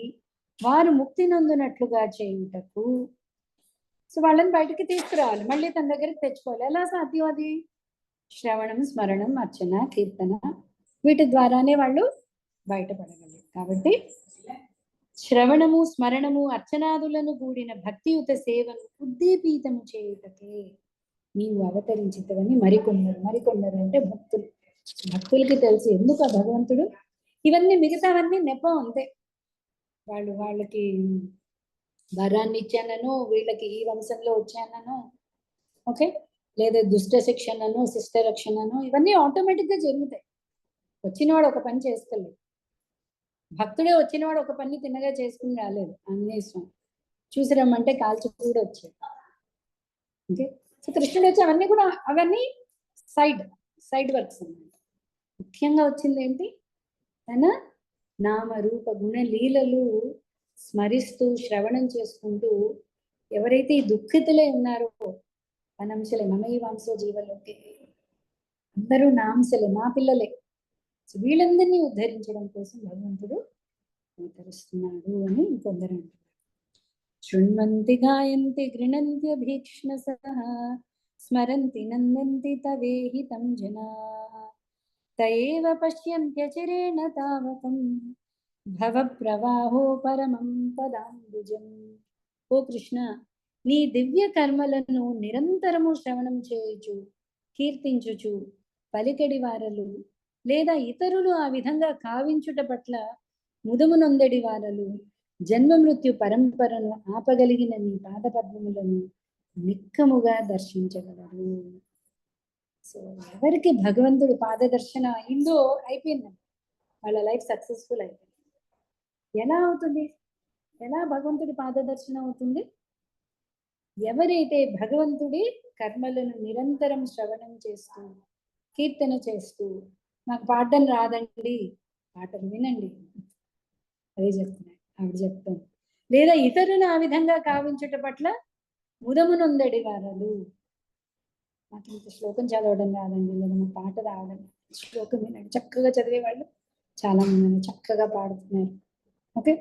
వారు ముక్తి నొందునట్లుగా చేయుటకు. సో వాళ్ళని బయటికి తీసుకురావాలి, మళ్ళీ తన దగ్గరికి తెచ్చుకోవాలి. ఎలా సాధ్యం అది? శ్రవణం, స్మరణం, అర్చన, కీర్తన, వీటి ద్వారానే వాళ్ళు బయటపడగలరు. కాబట్టి శ్రవణము, స్మరణము, అర్చనాదులను కూడిన భక్తియుత సేవను ఉద్దీపితము చేయుటకే నీవు అవతరించితవని మరికొందరు అంటే భక్తులు భక్తులకి తెలుసు ఎందుకు ఆ భగవంతుడు ఇవన్నీ మిగతావన్నీ నెపం అంతే. వాళ్ళకి వరాన్ని ఇచ్చానను, వీళ్ళకి ఈ వంశంలో వచ్చానను, ఓకే, లేదా దుష్ట శిక్షణను, శిష్ట రక్షణను, ఇవన్నీ ఆటోమేటిక్ గా జరుగుతాయి. వచ్చినవాడు ఒక పని చేసుకోలేదు. భక్తుడే వచ్చినవాడు ఒక పని తిన్నగా చేసుకుని రాలేదు. ఆంజనేయ స్వామి చూసి రమ్మంటే కాల్చి కూడా వచ్చాడు. ఓకే, సో కృష్ణుడు వచ్చి అవన్నీ సైడ్ వర్క్స్ అన్నమాట. ముఖ్యంగా వచ్చింది ఏంటి? తన నామరూప గుణ లీలలు స్మరిస్తూ శ్రవణం చేసుకుంటూ ఎవరైతే ఈ దుఃఖితులే ఉన్నారో, అనంశలే మమయి వాంసో జీవలోకి, అందరూ నాంశలే, మా పిల్లలే. సో వీళ్ళందరినీ ఉద్ధరించడం కోసం భగవంతుడు అవతరిస్తున్నాడు అని కొందరు అంటున్నారు. శృణ్వంతి గాయంతి గృణంత్యభీక్ష్ణసః స్మరంతి నందంతి తవేహితం జనాః తయేవ పశ్యంత్యచిరేణ తావకం భవ ప్రవాహో పరమం పదాంబుజం. ఓ కృష్ణ, నీ దివ్య కర్మలను నిరంతరము శ్రవణం చేయుచు కీర్తించుచు పలికెడి వారలు లేదా ఇతరులు ఆ విధంగా కావించుట పట్ల ముదమునొందడి వారలు జన్మ మృత్యు పరంపరను ఆపగలిగిన నీ పాదపద్మములను నిక్కముగా దర్శించగలరు. సో ఎవరికి భగవంతుడు పాదదర్శన అయిందో అయిపోయిందండి, వాళ్ళ లైఫ్ సక్సెస్ఫుల్ అయిపోయింది. ఎలా అవుతుంది? ఎలా భగవంతుడి పాదదర్శనం అవుతుంది? ఎవరైతే భగవంతుడి కర్మలను నిరంతరం శ్రవణం చేస్తూ కీర్తన చేస్తూ, నాకు పాడడం రాదండి, పాటలు వినండి, అదే చెప్తున్నాడు ఆవిడ చెప్తాను, లేదా ఇతరులు ఆ విధంగా కావించుట పట్ల ముదమునొందడి వారలు, నాకు ఇంత శ్లోకం చదవడం రాదండి, లేదా నాకు పాట రావడం, శ్లోకం వినండి, చక్కగా చదివేవాళ్ళు చాలా మంది చక్కగా పాడుతున్నారు. ఓకే,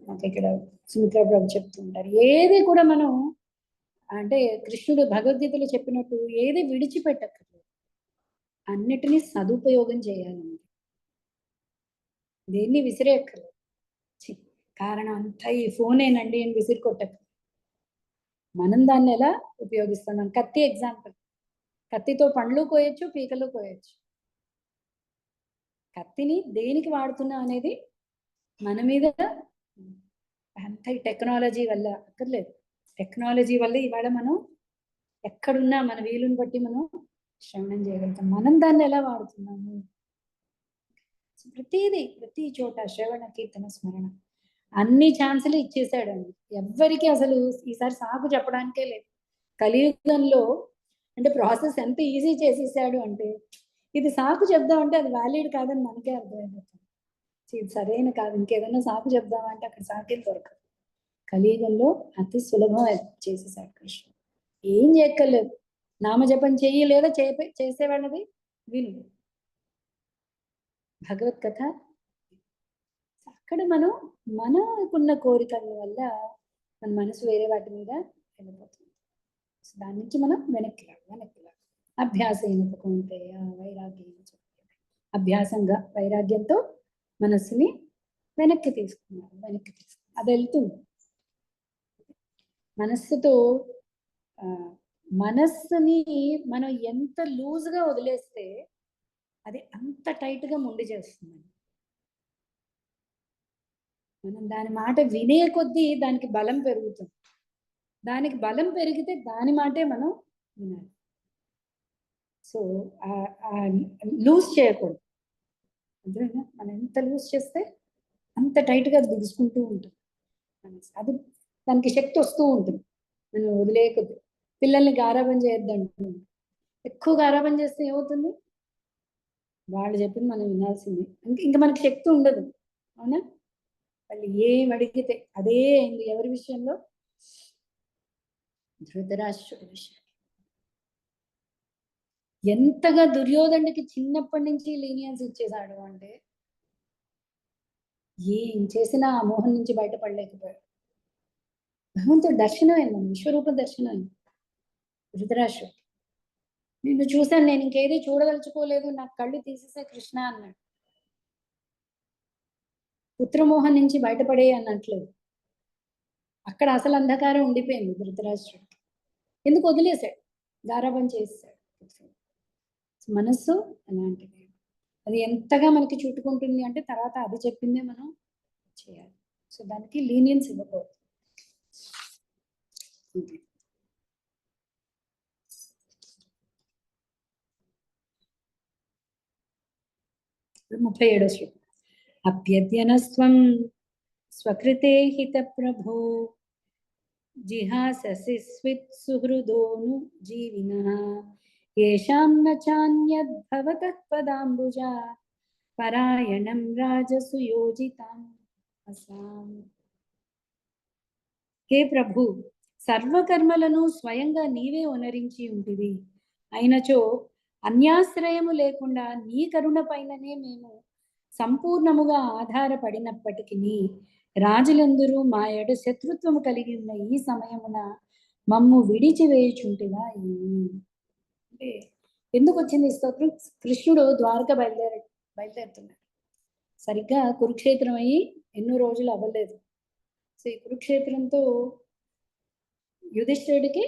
మాకు ఇక్కడ సుమిత్రా ప్రభు చెప్తుంటారు, ఏది కూడా మనం అంటే కృష్ణుడు భగవద్గీతలో చెప్పినట్టు ఏది విడిచిపెట్టక్కర్లేదు, అన్నిటినీ సదుపయోగం చేయాలండి, దేన్ని విసిరేయక్కర్లేదు. కారణం అంతా ఈ ఫోనేనండి అని విసిరి కొట్టక్కర్లేదు. మనం దాన్ని ఎలా ఉపయోగిస్తున్నాం? కత్తి ఎగ్జాంపుల్, కత్తితో పండ్లు కోయొచ్చు, పీకలు కోయొచ్చు. కత్తిని దేనికి వాడుతున్నాం అనేది మన మీద అంత టెక్నాలజీ వల్ల అక్కర్లేదు. టెక్నాలజీ వల్ల ఇవాళ మనం ఎక్కడున్నా మన వీలుని బట్టి మనం శ్రవణం చేయగలుగుతాం. మనం దాన్ని ఎలా వాడుతున్నాము? ప్రతి చోట శ్రవణ కీర్తన స్మరణ అన్ని ఛాన్సులు ఇచ్చేసాడండి. ఎవ్వరికి అసలు ఈసారి సాకు చెప్పడానికే లేదు. కలియుగంలో అంటే ప్రాసెస్ ఎంత ఈజీ చేసేసాడు అంటే, ఇది సాకు చెప్దామంటే అది వ్యాలిడ్ కాదని మనకే అర్థమైపోతుంది. ఇది సరైన కాదు, ఇంకేదైనా సాకు చెప్దామంటే అక్కడ సాకేం దొరకదు. కలియుగంలో అతి సులభం చేసేసాడు కృష్ణుడు. ఏం చేయక్కర్లేదు, నామజపం చెయ్యి, లేదా చేసేవాళ్ళది విను, భగవత్ కథ. అక్కడ మనం మనకున్న కోరికల వల్ల మన మనసు వేరే వాటి మీద వెళ్ళిపోతుంది. దాని నుంచి మనం వెనక్కి అభ్యాసం కౌంతేయ వైరాగ్యం, అభ్యాసంగా వైరాగ్యంతో మనస్సుని వెనక్కి తీసుకున్నారు. అది వెళ్తుంది. మనస్సుని మనం ఎంత లూజ్గా వదిలేస్తే అది అంత టైట్గా మొండి చేస్తుంది. మనం దాని మాట వినే కొద్దీ దానికి బలం పెరుగుతుంది. దానికి బలం పెరిగితే దాని మాటే మనం వినాలి. సో లూజ్ చేయకూడదు. అందుకని మనం ఎంత లూజ్ చేస్తే అంత టైట్గా బిగుసుకుంటూ ఉంటుంది. అది దానికి శక్తి వస్తూ ఉంటుంది. మనం వదిలేయకొద్దు. పిల్లల్ని గారాబం చేయొద్దంటుంది. ఎక్కువ గారాబం చేస్తే ఏమవుతుంది? వాళ్ళు చెప్పింది మనం వినాల్సిందే. ఇంకా మనకి శక్తి ఉండదు. అవునా? వాళ్ళు ఏం అడిగితే అదే అయింది. ఎవరి విషయంలో? ధృతరాష్ట్రుడి విషయం. ఎంతగా దుర్యోధనుడికి చిన్నప్పటి నుంచి లీనియన్స్ ఇచ్చేసాడు అంటే, ఏం చేసినా ఆ మోహం నుంచి బయటపడలేకపోయాడు. భగవంతుడు దర్శనం అయింది, విశ్వరూప దర్శనం అయింది ధృతరాష్ట్రుడు. నిన్ను చూశాను, నేను ఇంకేది చూడదలుచుకోలేదు, నాకు కళ్ళు తీసేసే కృష్ణ అన్నాడు. పుత్రమోహం నుంచి బయటపడే అన్నట్లేదు. అక్కడ అసలు అంధకారం ఉండిపోయింది ధృతరాష్ట్రుడికి. ఎందుకు వదిలేశాడు? గారాబం చేశాడు. మనస్సు అలాంటిది. అది ఎంతగా మనకి చుట్టుకుంటుంది అంటే తర్వాత అది చెప్పిందే మనం చేయాలి. సో దానికి లీనియన్స్ ఇవ్వకూడదు. 37వ శ్లోకం. అప్యద్యనస్త్వం స్వకృతే హిత ప్రభో జిహాససి స్విత్ సుహృదోను జీవినః యేషాం న చాన్యద్భవతః పదాంబుజా పరాయణం రాజసు యోజితాం అసాం. హే ప్రభు, సర్వకర్మలను స్వయంగా నీవే ఒనరించి ఉంటివి. అయినచో అన్యాశ్రయము లేకుండా నీ కరుణ పైననే మేము సంపూర్ణముగా ఆధారపడినప్పటికీ రాజులందరూ మా ఎడ శత్రుత్వము కలిగి ఉన్న ఈ సమయమున మమ్ము విడిచివేయుచుంటివా ఏమి? అంటే ఎందుకు వచ్చింది ఈ స్తోత్రం? కృష్ణుడు ద్వారక బయలుదేరుతున్నాడు. సరిగ్గా కురుక్షేత్రం అయ్యి ఎన్నో రోజులు అవ్వలేదు. సో ఈ కురుక్షేత్రంతో యుధిష్ఠిరుడికి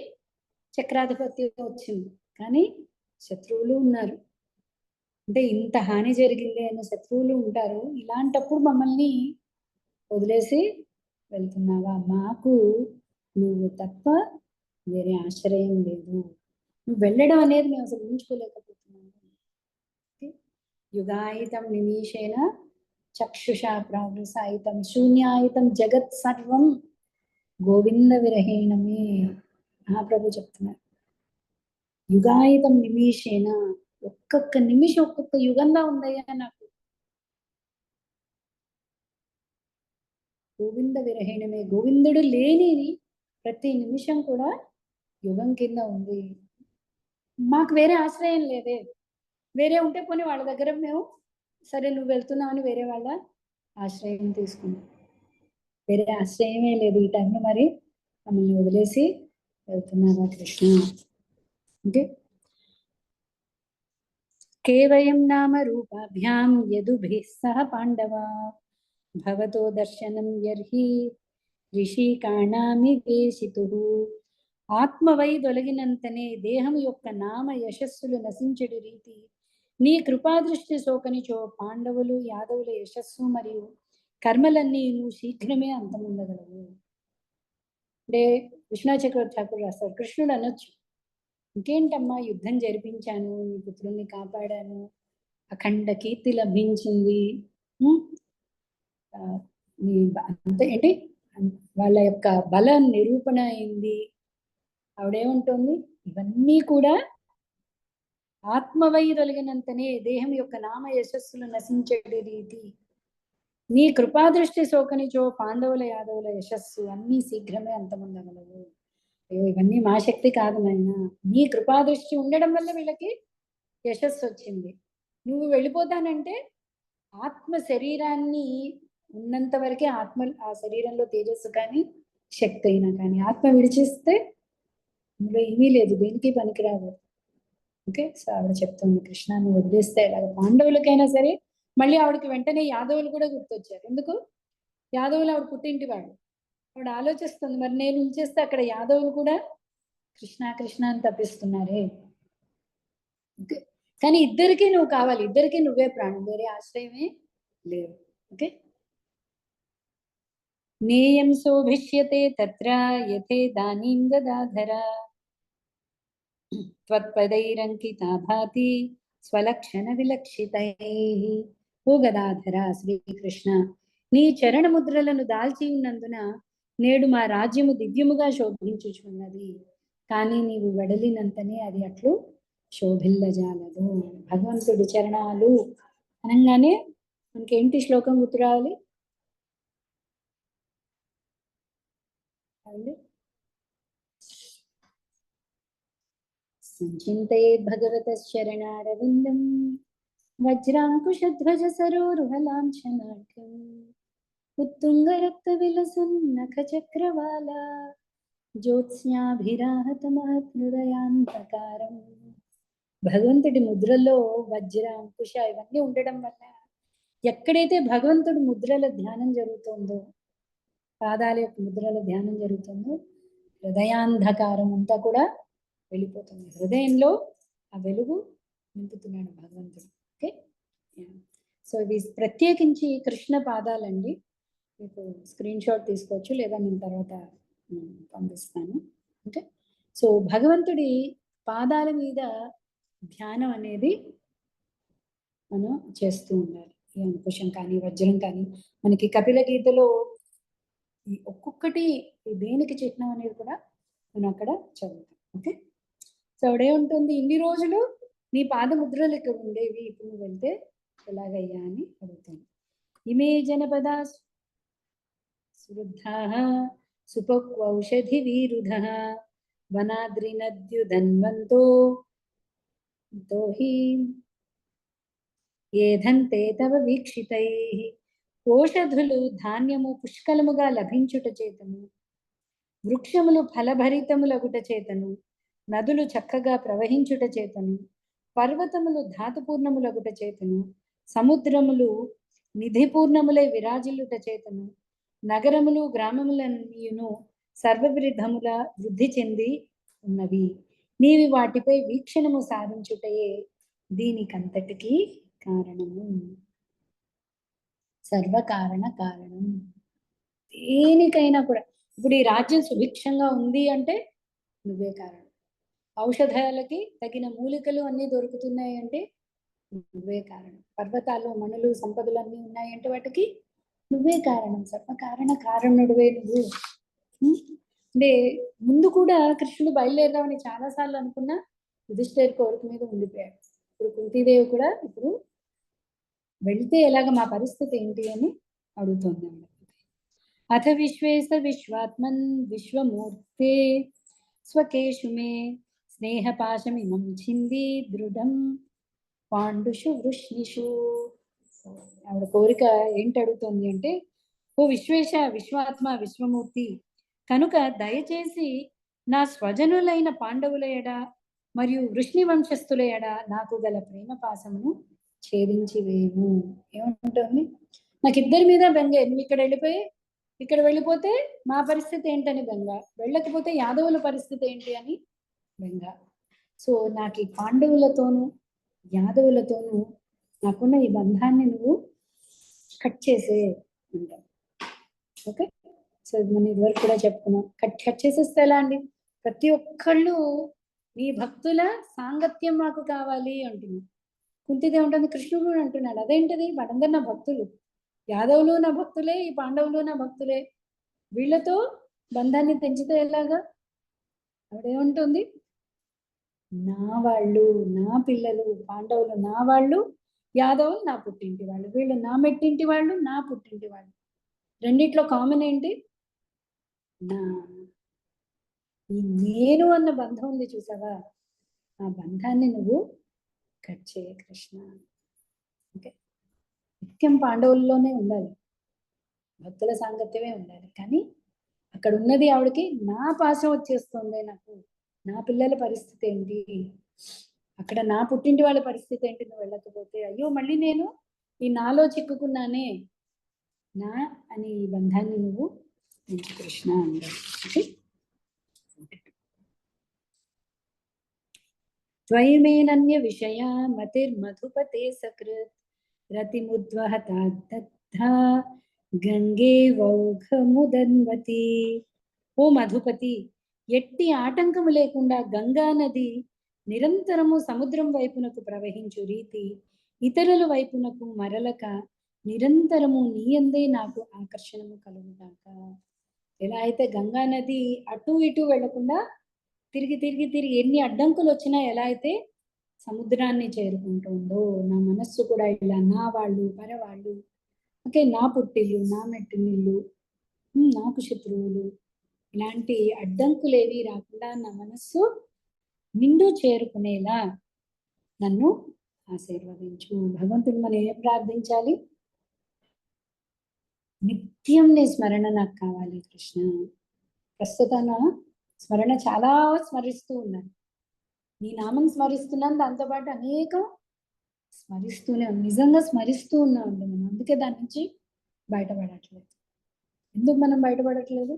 చక్రాధిపత్యం వచ్చింది, కానీ శత్రువులు ఉన్నారు. అంటే ఇంత హాని జరిగింది అనే శత్రువులు ఉంటారు. ఇలాంటప్పుడు మమ్మల్ని వదిలేసి వెళ్తున్నావా? మాకు నువ్వు తప్ప వేరే ఆశ్రయం లేదు. నువ్వు వెళ్ళడం అనేది మేము అసలు ఊహించుకోలేకపోతున్నాము. యుగాయితం నిమిషేన చక్షుషా ప్రావృసాయితం శూన్యాయితం జగత్ సర్వం గోవింద విరహేణమే. మహాప్రభు చెప్తున్నారు, యుగాయితం నిమిషేన, ఒక్కొక్క నిమిషం ఒక్కొక్క యుగంగా ఉందయ్యా నాకు. గోవింద విరహేణమే, గోవిందుడు లేని ప్రతి నిమిషం కూడా యుగం కింద ఉంది. మాకు వేరే ఆశ్రయం లేదే. వేరే ఉంటే పోనీ వాళ్ళ దగ్గర మేము సరే నువ్వు వెళ్తున్నావు అని వేరే వాళ్ళ ఆశ్రయం తీసుకున్నాం. వేరే ఆశ్రయమే లేదు ఈ టైంలో. మరి మమ్మల్ని వదిలేసి వెళ్తున్నావా కృష్ణ? అంటే కేవయం నామ రూపాభ్యాం యదుభిః సహ పాండవా భవతో దర్శనం యర్హి రిషికాణామి దేశితుః. ఆత్మవై దొలగినంతనే దేహం యొక్క నామ యశస్సులు నశించడి రీతి నీ కృపాదృష్టి సోకనిచో పాండవులు యాదవుల యశస్సు మరియు కర్మలన్నీ నువ్వు శీఘ్రమే అంతముందగలవు. అంటే విష్ణు చక్రవర్తి ఠాకూర్ రాస్తారు, కృష్ణుడు అనొచ్చు, ఇంకేంటమ్మా యుద్ధం జరిపించాను, నీ పుత్రుల్ని కాపాడాను, అఖండ కీర్తి లభించింది, అంతే ఏంటి వాళ్ళ యొక్క బలం నిరూపణ అయింది. ఆవిడేమంటుంది, ఇవన్నీ కూడా ఆత్మవై తొలగినంతనే దేహం యొక్క నామ యశస్సులు నశించే రీతి నీ కృపాదృష్టి సోకనిచో పాండవుల యాదవుల యశస్సు అన్నీ శీఘ్రమే అంతమందగలవు. అయ్యో ఇవన్నీ మా శక్తి కాదు నాయన, నీ కృపాదృష్టి ఉండడం వల్ల వీళ్ళకి యశస్సు వచ్చింది. నువ్వు వెళ్ళిపోతానంటే ఆత్మ శరీరాన్ని ఉన్నంత వరకే ఆత్మ ఆ శరీరంలో తేజస్సు కానీ శక్తి అయినా కానీ, ఆత్మ విడిచేస్తే అందులో ఏమీ లేదు, దేనికి పనికిరాదు. ఓకే, సో ఆవిడ చెప్తుంది, కృష్ణాన్ని వదిలేస్తే ఎలాగ? పాండవులకైనా సరే మళ్ళీ ఆవిడకి వెంటనే యాదవులు కూడా గుర్తొచ్చారు. ఎందుకు? యాదవులు ఆవిడ పుట్టింటి వాళ్ళు. ఆవిడ ఆలోచిస్తుంది, మరి నేను ఉంచేస్తే అక్కడ యాదవులు కూడా కృష్ణ కృష్ణ అని తప్పిస్తున్నారే. ఓకే, కానీ ఇద్దరికీ నువ్వు కావాలి, ఇద్దరికీ నువ్వే ప్రాణం, వేరే ఆశ్రయమే లేవు. ఓకే, నేయం శోభిష్యతే తత్ర యథే దానీం గదాధర త్వత్పదైరంకితా భాతి స్వలక్షణ విలక్షితైః. ఓ గదాధర శ్రీకృష్ణ, నీ చరణ ముద్రలను దాల్చి ఉన్నందున నేడు మా రాజ్యము దివ్యముగా శోభించుచున్నది. కానీ నీవు వెడలినంతనే అది అట్లు శోభిల్లజాలదు. భగవంతుడి చరణాలు అనగానే మనకేంటి శ్లోకం గుర్తు రావాలి? సంచింతయేద్ భగవతశ్చరణారవిందం వజ్రాంకుశధ్వజ సరోరుహలాంఛనాఢ్యం ఉత్తుంగ రక్త విలసన్ నఖ చక్రవాల జ్యోత్స్నాభిరాహత మహృదయాంతకారం. భగవంతుడి ముద్రలో వజ్ర అంకుశ ఇవన్నీ ఉండడం వల్ల ఎక్కడైతే భగవంతుడి ముద్రల ధ్యానం జరుగుతుందో, పాదాల యొక్క ముద్రల ధ్యానం జరుగుతుందో, హృదయాంధకారం అంతా కూడా వెళ్ళిపోతుంది. హృదయంలో ఆ వెలుగు నింపుతున్నాడు భగవంతుడు. ఓకే, సో ఇవి ప్రత్యేకించి కృష్ణ పాదాలండి. మీకు స్క్రీన్ షాట్ తీసుకోవచ్చు, లేదా నేను తర్వాత పంపిస్తాను. ఓకే, సో భగవంతుడి పాదాల మీద ధ్యానం అనేది మనం చేస్తూ ఉండాలి. ఈ అంకుశం కానీ వజ్రం కానీ మనకి కపిల గీతలో ఈ ఒక్కొక్కటి దేనికి చిహ్నం అనేది కూడా మనం అక్కడ చదువుతాం. ఓకే, సో అవిడే ఉంటుంది, ఇన్ని రోజులు నీ పాదముద్రలు ఇక్కడ ఉండేవి, ఇప్పుడు నువ్వు వెళ్తే ఎలాగయ్యా అని అడుగుతాను. ఇమే జనపదా సువృద్ధాః సుపక్వౌషధి వీరుధః వనాద్రినద్యుదన్వంతో తోహి ఏధంతే తవ వీక్షితైః. ఓషధులు ధాన్యము పుష్కలముగా లభించుట చేతను, వృక్షములు ఫలభరితములగుట చేతను, నదులు చక్కగా ప్రవహించుట చేతను, పర్వతములు ధాతుపూర్ణములగుట చేతను, సముద్రములు నిధిపూర్ణములై విరాజిల్లుట చేతను, నగరములు గ్రామములన్నీయును సర్వవిధముల వృద్ధి చెంది ఉన్నవి. నీవి వాటిపై వీక్షణము సాధించుటయే దీనికంతటికి కారణము. సర్వకారణ కారణం. దేనికైనా కూడా ఇప్పుడు ఈ రాజ్యం సుభిక్షంగా ఉంది అంటే నువ్వే కారణం. ఔషధాలకి తగిన మూలికలు అన్నీ దొరుకుతున్నాయి అంటే నువ్వే కారణం. పర్వతాలు మణులు సంపదలు అన్నీ ఉన్నాయంటే వాటికి నువ్వే కారణం. సర్వకారణ కారణుడివే నువ్వు. అంటే ముందు కూడా కృష్ణుడు బయలుదేరదామని చాలాసార్లు అనుకున్నా యుధిష్ఠిర్ కోరిక మీద ఉండిపోయాడు. ఇప్పుడు కుంతీదేవి కూడా ఇప్పుడు వెళ్తే ఎలాగ మా పరిస్థితి ఏంటి అని అడుగుతుంది. అథ విశ్వేశ విశ్వాత్మన్ విశ్వమూర్తే స్వకేషు మే స్నేహపాశమిమం ఛింది దృఢం పాండుషు వృష్ణిషు. ఆవిడ కోరిక ఏంటి అడుగుతుంది అంటే, ఓ విశ్వేశ, విశ్వాత్మ, విశ్వమూర్తి కనుక దయచేసి నా స్వజనులైన పాండవుల ఎడ మరియు వృష్ణి వంశస్థుల ఎడ నాకు గల ప్రేమ పాశమును ఛేదించి వేము. ఏమంటుంది, నాకు ఇద్దరి మీద బెంగ. నువ్వు ఇక్కడ వెళ్ళిపోతే మా పరిస్థితి ఏంటని బెంగ, వెళ్ళకపోతే యాదవుల పరిస్థితి ఏంటి అని బెంగ. సో నాకు ఈ పాండవులతోనూ యాదవులతోనూ నాకున్న ఈ బంధాన్ని నువ్వు కట్ చేసే అంటావు. ఓకే, సో మనం ఇదివరకు కూడా చెప్పుకున్నాం. కట్ చేసేస్తే ఎలా అండి? ప్రతి ఒక్కళ్ళు నీ భక్తుల సాంగత్యం మాకు కావాలి అంటున్నాం. కుంతిదేవి ఉంటుంది, కృష్ణుడు కూడా అంటున్నాడు అదేంటిది, వాళ్ళందరూ నా భక్తులు, యాదవులు నా భక్తులే, ఈ పాండవులు నా భక్తులే, వీళ్ళతో బంధాన్ని పెంచితే ఎలాగా? ఆవిడేముంటుంది, నా వాళ్ళు, నా పిల్లలు, పాండవులు నా వాళ్ళు, యాదవులు నా పుట్టింటి వాళ్ళు, వీళ్ళు నా మెట్టింటి వాళ్ళు, నా పుట్టింటి వాళ్ళు. రెండిట్లో కామన్ ఏంటి? నా ఈ నేను అన్న బంధం ఉంది చూసావా, ఆ బంధాన్ని నువ్వు కట్ చేయ కృష్ణ. ఓకే, నిత్యం పాండవుల్లోనే ఉండాలి, భక్తుల సాంగత్యమే ఉండాలి. కానీ అక్కడ ఉన్నది ఆవిడకి నా పాశం వచ్చేస్తుంది, నాకు నా పిల్లల పరిస్థితి ఏంటి, అక్కడ నా పుట్టింటి వాళ్ళ పరిస్థితి ఏంటి, నువ్వు వెళ్ళకపోతే అయ్యో మళ్ళీ నేను ఈ నాలో చిక్కుకున్నానే, నా అని ఈ బంధాన్ని నువ్వు పెంచు కృష్ణ అన్నారు. ఓకే, త్వయిమేనన్య విషయ మతిర్మధుపతే సకృత్ రతిముద్వహతాద్దగ్ధా గంగే వౌఘముదన్వతి. ఓ మధుపతి, ఎట్టి ఆటంకము లేకుండా గంగా నది నిరంతరము సముద్రం వైపునకు ప్రవహించు రీతి ఇతరుల వైపునకు మరలక నిరంతరము నీ అందే నాకు ఆకర్షణము కలుగుగాక. ఎలా అయితే గంగా నది అటు ఇటు వెళ్లకుండా తిరిగి ఎన్ని అడ్డంకులు వచ్చినా ఎలా అయితే సముద్రాన్ని చేరుకుంటుందో, నా మనస్సు కూడా ఇలా నా వాళ్ళు పరవాళ్ళు, ఓకే, నా పుట్టిల్లు, నా మెట్టినిల్లు, నాకు శత్రువులు, ఇలాంటి అడ్డంకులేవి రాకుండా నా మనస్సు నిండు చేరుకునేలా నన్ను ఆశీర్వదించు. భగవంతుడు మనం ఏం ప్రార్థించాలి? నిత్యం నీ స్మరణ నాకు కావాలి కృష్ణ. ప్రస్తుతం స్మరణ చాలా స్మరిస్తూ ఉన్నాను, నీ నామం స్మరిస్తున్నాను, దాంతోపాటు అనేకం స్మరిస్తూనే నిజంగా స్మరిస్తూ ఉన్నామండి మనం. అందుకే దాని నుంచి బయటపడట్లేదు. ఎందుకు మనం బయటపడట్లేదు?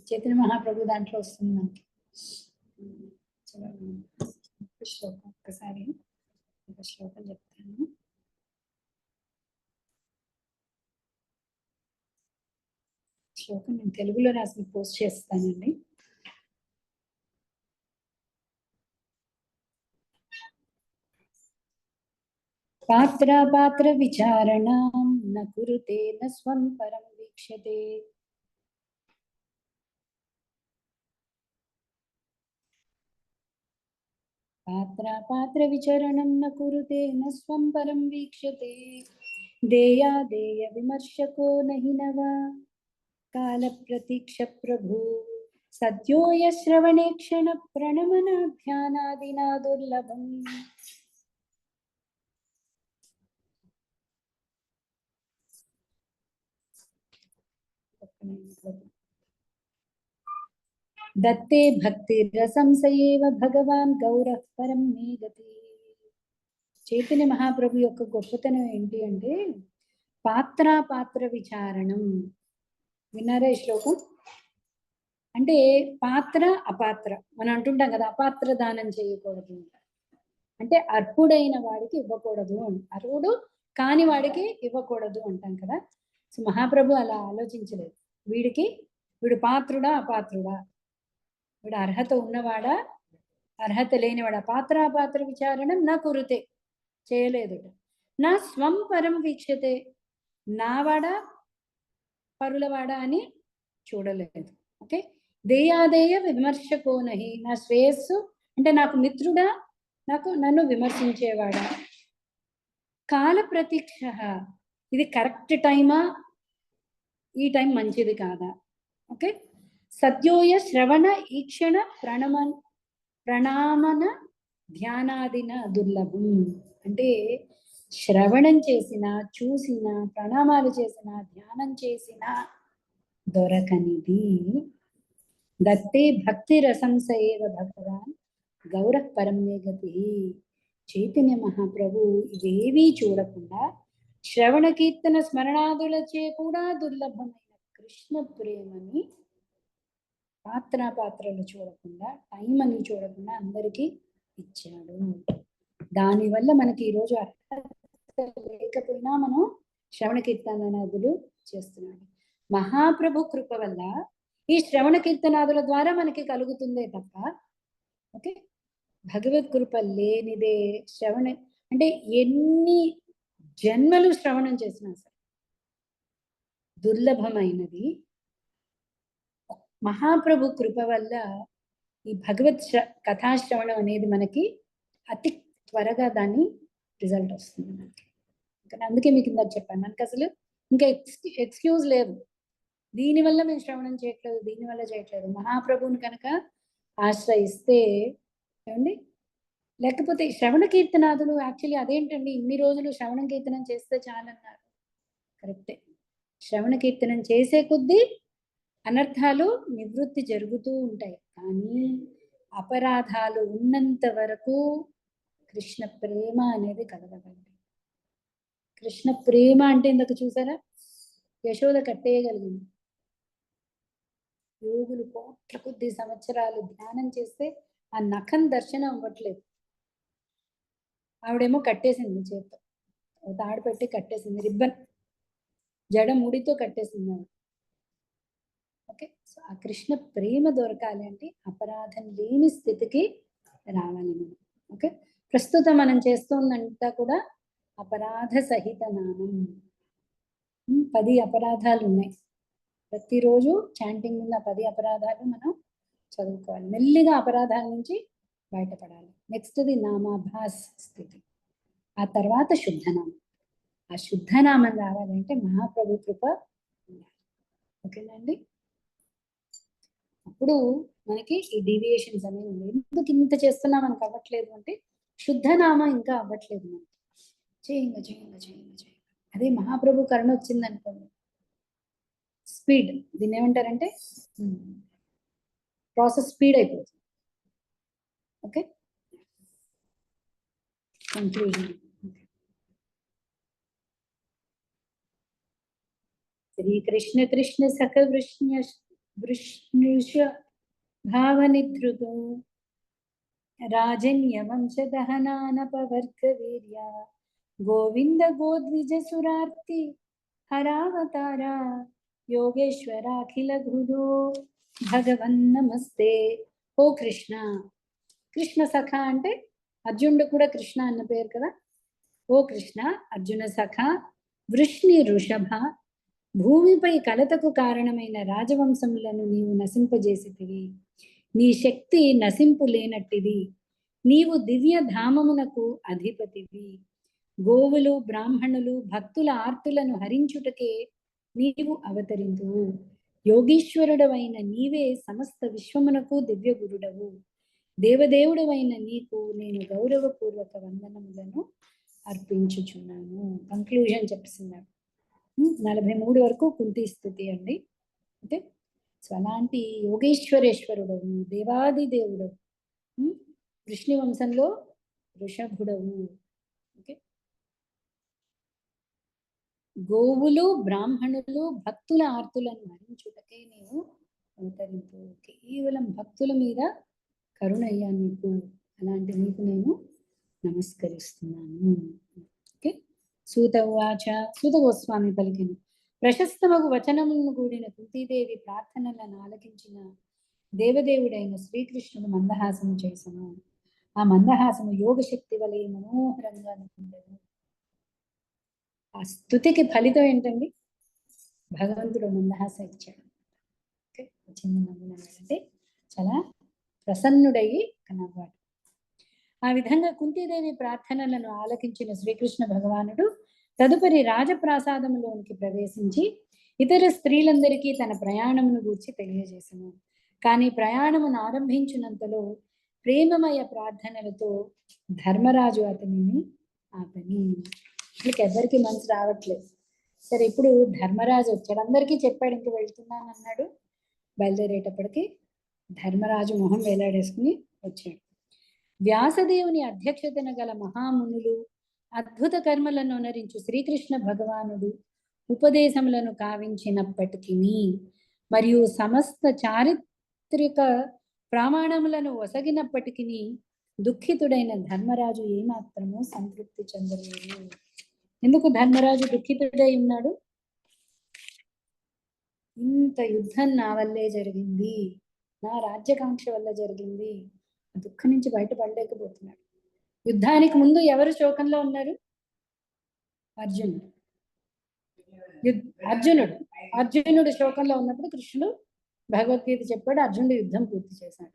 చైతన్య మహాప్రభు దాంట్లో వస్తుంది మనకి. శ్లోకం ఒక్కసారి ఒక శ్లోకం చెప్తాను. శ్లోకం నేను తెలుగులో రాసి పోస్ట్ చేస్తానండి. పాత్ర విచారణం న కురుతే న స్వం పరం వీక్షతే. పాత్ర విచరణం న కురుతే న స్వం పరం వీక్షతే. దేయ విమర్శకో నహి నవ కాల ప్రతీక్ష ప్రభు. సద్యోయ శ్రవణే క్షణ ప్రణమన ధ్యానాదినా దుర్లభం. దత్తే భక్తి రసంసయేవ భగవాన్ గౌరః పరం మే గతి. చైతన్య మహాప్రభు యొక్క గొప్పతనం ఏంటి అంటే పాత్ర విచారణం. విన్నారా ఈ శ్లోకం? అంటే పాత్ర అపాత్ర మనం అంటుంటాం కదా, అపాత్ర దానం చేయకూడదు అంటే అర్హుడైన వాడికి ఇవ్వకూడదు, అర్హుడు కాని వాడికి ఇవ్వకూడదు అంటాం కదా. సో మహాప్రభు అలా ఆలోచించలేదు. వీడు పాత్రుడా అపాత్రుడా, వీడు అర్హత ఉన్నవాడా అర్హత లేనివాడా. పాత్ర విచారణం నా కురుతే, చేయలేదు. నా స్వం పరం వీక్షతే, నావాడా పరులవాడా అని చూడలేదు. ఓకే. దేయాదేయ విమర్శకో నహి, నా శ్రేయస్సు అంటే నాకు మిత్రుడా, నన్ను విమర్శించేవాడా. కాల ప్రతీక్ష, ఇది కరెక్ట్ టైమా, ఈ టైం మంచిది కాదా. ఓకే. సద్యోయ శ్రవణ ఈక్షణ ప్రణామన ధ్యానాదిన దుర్లభం. అంటే శ్రవణం చేసిన, చూసిన, ప్రణామాలు చేసిన, ధ్యానం చేసిన దొరకనిది. దత్తే భక్తి రసంసయేవ భగవాన్ గౌరః పరం మే గతి. చైతన్య మహాప్రభు ఇవేవీ చూడకుండా శ్రవణ కీర్తన స్మరణాదులచే కూడా దుర్లభమైన కృష్ణ ప్రేమని పాత్రలు చూడకుండా, టైం అని చూడకుండా అందరికీ ఇచ్చాడు. దానివల్ల మనకి ఈరోజు అర్హత లేకపోయినా మనం శ్రవణ కీర్తనాదులు చేస్తున్నాడు. మహాప్రభు కృప వల్ల ఈ శ్రవణ కీర్తనాదుల ద్వారా మనకి కలుగుతుందే తప్ప, ఓకే, భగవద్ కృప లేనిదే శ్రవణ అంటే ఎన్ని జన్మలు శ్రవణం చేసినా సరే దుర్లభమైనది. మహాప్రభు కృప వల్ల ఈ భగవత్ కథాశ్రవణం అనేది మనకి అతి త్వరగా దాని రిజల్ట్ వస్తుంది మనకి. అందుకే మీకు ఇందాక చెప్పాను, మనకి అసలు ఇంకా ఎక్స్క్యూజ్ లేదు. దీనివల్ల మేము శ్రవణం చేయట్లేదు, దీనివల్ల చేయట్లేదు. మహాప్రభుని కనుక ఆశ్రయిస్తే ఏమండి, లేకపోతే శ్రవణ కీర్తనాదులు యాక్చువల్లీ అదేంటండి ఇన్ని రోజులు శ్రవణ కీర్తనం చేస్తే చాలన్నారు. కరెక్టే, శ్రవణ కీర్తనం చేసే కొద్దీ అనర్థాలు నివృత్తి జరుగుతూ ఉంటాయి. కానీ అపరాధాలు ఉన్నంత వరకు కృష్ణ ప్రేమ అనేది కలగదండి. కృష్ణ ప్రేమ అంటే ఇందాక చూసారా, యశోద కట్టేయగలిగింది. యోగులు కోట్ల కొద్ది సంవత్సరాలు ధ్యానం చేస్తే ఆ నఖం దర్శనం అవ్వట్లేదు. ఆవిడేమో కట్టేసింది, చేత్తో తాడు పెట్టి కట్టేసింది, రిబ్బన్ జడ ముడితో కట్టేసింది ఆవిడ. ఓకే. సో ఆ కృష్ణ ప్రేమ దొరకాలి అంటే అపరాధం లేని స్థితికి రావాలి మనం. ఓకే. ప్రస్తుతం మనం చేస్తున్నంతా కూడా అపరాధ సహిత నామం. 10 అపరాధాలు ఉన్నాయి. ప్రతిరోజు చాంటింగ్ ఉన్న 10 అపరాధాలు మనం చదువుకోవాలి. మెల్లిగా అపరాధాల నుంచి బయటపడాలి. నెక్స్ట్ది నామాభాస్ స్థితి, ఆ తర్వాత శుద్ధనామం. ఆ శుద్ధనామం రావాలంటే మహాప్రభు కృప ఉండాలి. ఓకేనండి. అప్పుడు మనకి ఈ డీవియేషన్స్ అనేవి ఉన్నాయి. ఎందుకు ఇంత చేస్తున్నా మనకు అవ్వట్లేదు అంటే శుద్ధనామం ఇంకా అవ్వట్లేదు మనకి. చేయంగా అదే మహాప్రభు కరుణ వచ్చింది అనుకోండి, స్పీడ్, దీన్ని ఏమంటారంటే ప్రాసెస్ స్పీడ్ అయిపోతుంది. ఓకే. కంక్లూజన్. శ్రీకృష్ణ కృష్ణ సఖ వృష్ణ వృష్ణుష భావనిధృతో రాజన్యవంశదహనానపవర్గవీర్య గోవింద గోద్విజసురార్తి హరావతార యోగేశ్వరాఖిల గురు భగవన్ నమస్తే. ఓ కృష్ణ. కృష్ణ సఖ అంటే అర్జునుడు కూడా కృష్ణ అన్న పేరు కదా. ఓ కృష్ణ, అర్జున సఖ, వృష్ణి వృషభ, భూమిపై కలతకు కారణమైన రాజవంశములను నీవు నశింపజేసితివి. నీ శక్తి నశింపు లేనట్టిది. నీవు దివ్య ధామమునకు అధిపతివి. గోవులు, బ్రాహ్మణులు, భక్తుల ఆర్తులను హరించుటకే నీవు అవతరింతువు. యోగీశ్వరుడవైన నీవే సమస్త విశ్వమునకు దివ్య గురుడవు. దేవదేవుడవైన నీకు నేను గౌరవపూర్వక వందనములను అర్పించుచున్నాను. కంక్లూజన్ చెప్పిస్తున్నాడు. 43 వరకు కుంతి స్థుతి అండి. ఓకే, సో అలాంటి యోగేశ్వరేశ్వరుడవు, దేవాది దేవుడవు, వృష్ణి వంశంలో వృషభుడవు. ఓకే, గోవులు, బ్రాహ్మణులు, భక్తుల ఆర్తులను హరించుటకే నీవు అవతరింపు. కేవలం భక్తుల మీద కరుణయ్యా నీకు. అలాంటి నీకు నేను నమస్కరిస్తున్నాను. ఓకే, సూత ఉవాచ. సూత గోస్వామి పలికిన ప్రశస్తమగు వచనములను కూడిన కుంతీదేవి ప్రార్థనలను ఆలకించిన దేవదేవుడైన శ్రీకృష్ణుడు మందహాసము చేసను. ఆ మందహాసము యోగశక్తి వలె మనోహరంగా ఉండదు. ఆ స్తుతికి ఫలితం ఏంటండి? భగవంతుడు మందహాస ఇచ్చాడు. ఓకే, చిన్న నవ్వులు అంటే చాలా ప్రసన్నుడయ్యి నవ్వాడు. ఆ విధంగా కుంతీదేవి ప్రార్థనలను ఆలకించిన శ్రీకృష్ణ భగవానుడు తదుపరి రాజప్రాసాదములోనికి ప్రవేశించి ఇతర స్త్రీలందరికీ తన ప్రయాణమును గూర్చి తెలియజేసను. కానీ ప్రయాణమును ఆరంభించినంతలో ప్రేమమయ ప్రార్థనలతో ధర్మరాజు అతనిని ఆపని. వీళ్ళకి ఎవరికి మనసు రావట్లేదు. సరే, ఇప్పుడు ధర్మరాజు వచ్చాడు, అందరికీ చెప్పాడు ఇంక వెళ్తున్నాను అన్నాడు. బయలుదేరేటప్పటికి ధర్మరాజు మొహం వేలాడేసుకుని వచ్చాడు. వ్యాసదేవుని అధ్యక్షతన గల మహామునులు అద్భుత కర్మలను అనరించు శ్రీకృష్ణ భగవానుడు ఉపదేశములను కావించినప్పటికీ మరియు సమస్త చారిత్రక ప్రమాణములను ఒసగినప్పటికీ దుఃఖితుడైన ధర్మరాజు ఏమాత్రమూ సంతృప్తి చెందలేదు. ఎందుకు ధర్మరాజు దుఃఖితుడై ఉన్నాడు? ఇంత యుద్ధం నా వల్లే జరిగింది, నా రాజ్యకాంక్ష వల్ల జరిగింది. దుఃఖం నుంచి బయటపడలేకపోతున్నాడు. యుద్ధానికి ముందు ఎవరు శోకంలో ఉన్నారు? అర్జునుడు శోకంలో ఉన్నప్పుడు కృష్ణుడు భగవద్గీత చెప్పాడు. అర్జునుడు యుద్ధం పూర్తి చేశాడు.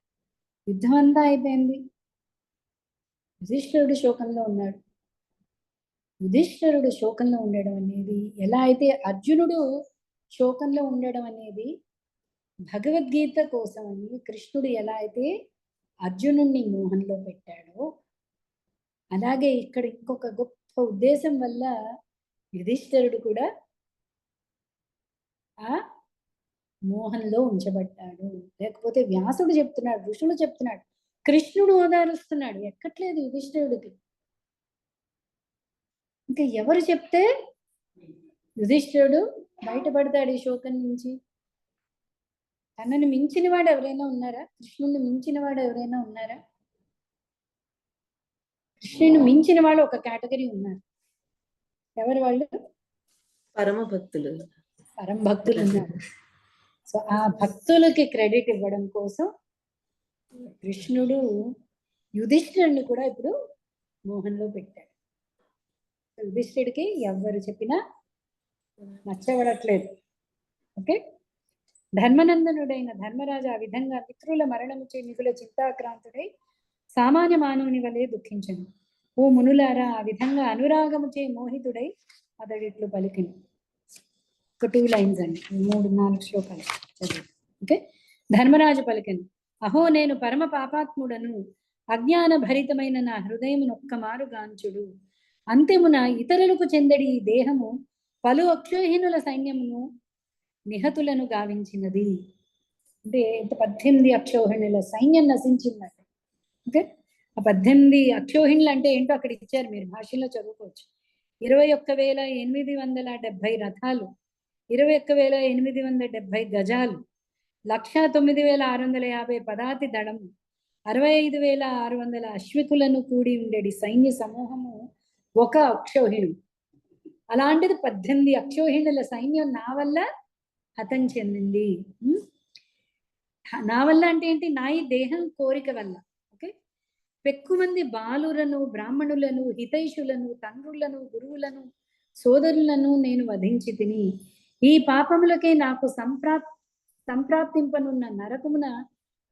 యుద్ధం అంతా అయిపోయింది. యుధిష్ఠిరుడు శోకంలో ఉన్నాడు. యుధిష్ఠిరుడు శోకంలో ఉండడం అనేది, ఎలా అయితే అర్జునుడు శోకంలో ఉండడం అనేది భగవద్గీత కోసమని కృష్ణుడు ఎలా అయితే అర్జునుడిని మోహంలో పెట్టాడో, అలాగే ఇక్కడ ఇంకొక గొప్ప ఉద్దేశం వల్ల యుధిష్ఠిరుడు కూడా ఆ మోహంలో ఉంచబడ్డాడు. లేకపోతే వ్యాసుడు చెప్తున్నాడు, ఋషులు చెప్తున్నాడు, కృష్ణుడు ఓదారుస్తున్నాడు, ఎక్కట్లేదు యుధిష్ఠిరుడికి. ఇంకా ఎవరు చెప్తే యుధిష్ఠిరుడు బయటపడతాడు ఈ శోకం నుంచి? తనని మించిన వాడు ఎవరైనా ఉన్నారా? కృష్ణుడిని మించిన వాడు ఎవరైనా ఉన్నారా? కృష్ణుని మించిన వాళ్ళు ఒక కేటగిరీ ఉన్నారు. ఎవరు వాళ్ళు? పరమ భక్తులు. పరమ భక్తులు ఉన్నారు. సో ఆ భక్తులకి క్రెడిట్ ఇవ్వడం కోసం కృష్ణుడు యుధిష్ఠిరుడిని కూడా ఇప్పుడు మోహంలో పెట్టాడు. యుధిష్ఠిరుడికి ఎవరు చెప్పినా నచ్చబడట్లేదు. ఓకే, ధర్మనందనుడైన ధర్మరాజు ఆ విధంగా మిత్రుల మరణముచే మిగుల చింతాక్రాంతుడై సామాన్య మానవుని వలె దుఃఖించను. ఓ మునులారా, ఆ విధంగా అనురాగముచే మోహితుడై అతడిట్లు పలికిను. ఒక 2 లైన్స్ అండి, 3-4 శ్లోకాలు చదివి. ఓకే, ధర్మరాజు పలికెను. అహో, నేను పరమ పాపాత్ముడను. అజ్ఞాన భరితమైన నా హృదయమును ఒక్కమారు గాంచుడు. అంత్యమున ఇతరులకు చెందడి ఈ దేహము పలు అక్షోహిణుల సైన్యమును నిహతులను గావించినది. అంటే 18 అక్షోహిణుల సైన్యం నశించిందంట. ఓకే, ఆ 18 అక్షోహిణులు అంటే ఏంటో అక్కడ ఇచ్చారు, మీరు భాషలో చదువుకోవచ్చు. 21,870 రథాలు, 21,870 గజాలు, 109,650 పదాతి దళము, 65,600 అశ్వికులను కూడి ఉండేది సైన్య సమూహము ఒక అక్షౌహిణి. అలాంటిది 18 అక్షౌహిణుల సైన్యం నా వల్ల హతం చెందింది. నా వల్ల అంటే ఏంటి? నా ఈ దేహం కోరిక వల్ల. ఓకే, పెక్కు మంది బాలులను, బ్రాహ్మణులను, హితైషులను, తండ్రులను, గురువులను, సోదరులను నేను వధించి తిని ఈ పాపములకే నాకు సంప్రాప్తింపనున్న నరకమున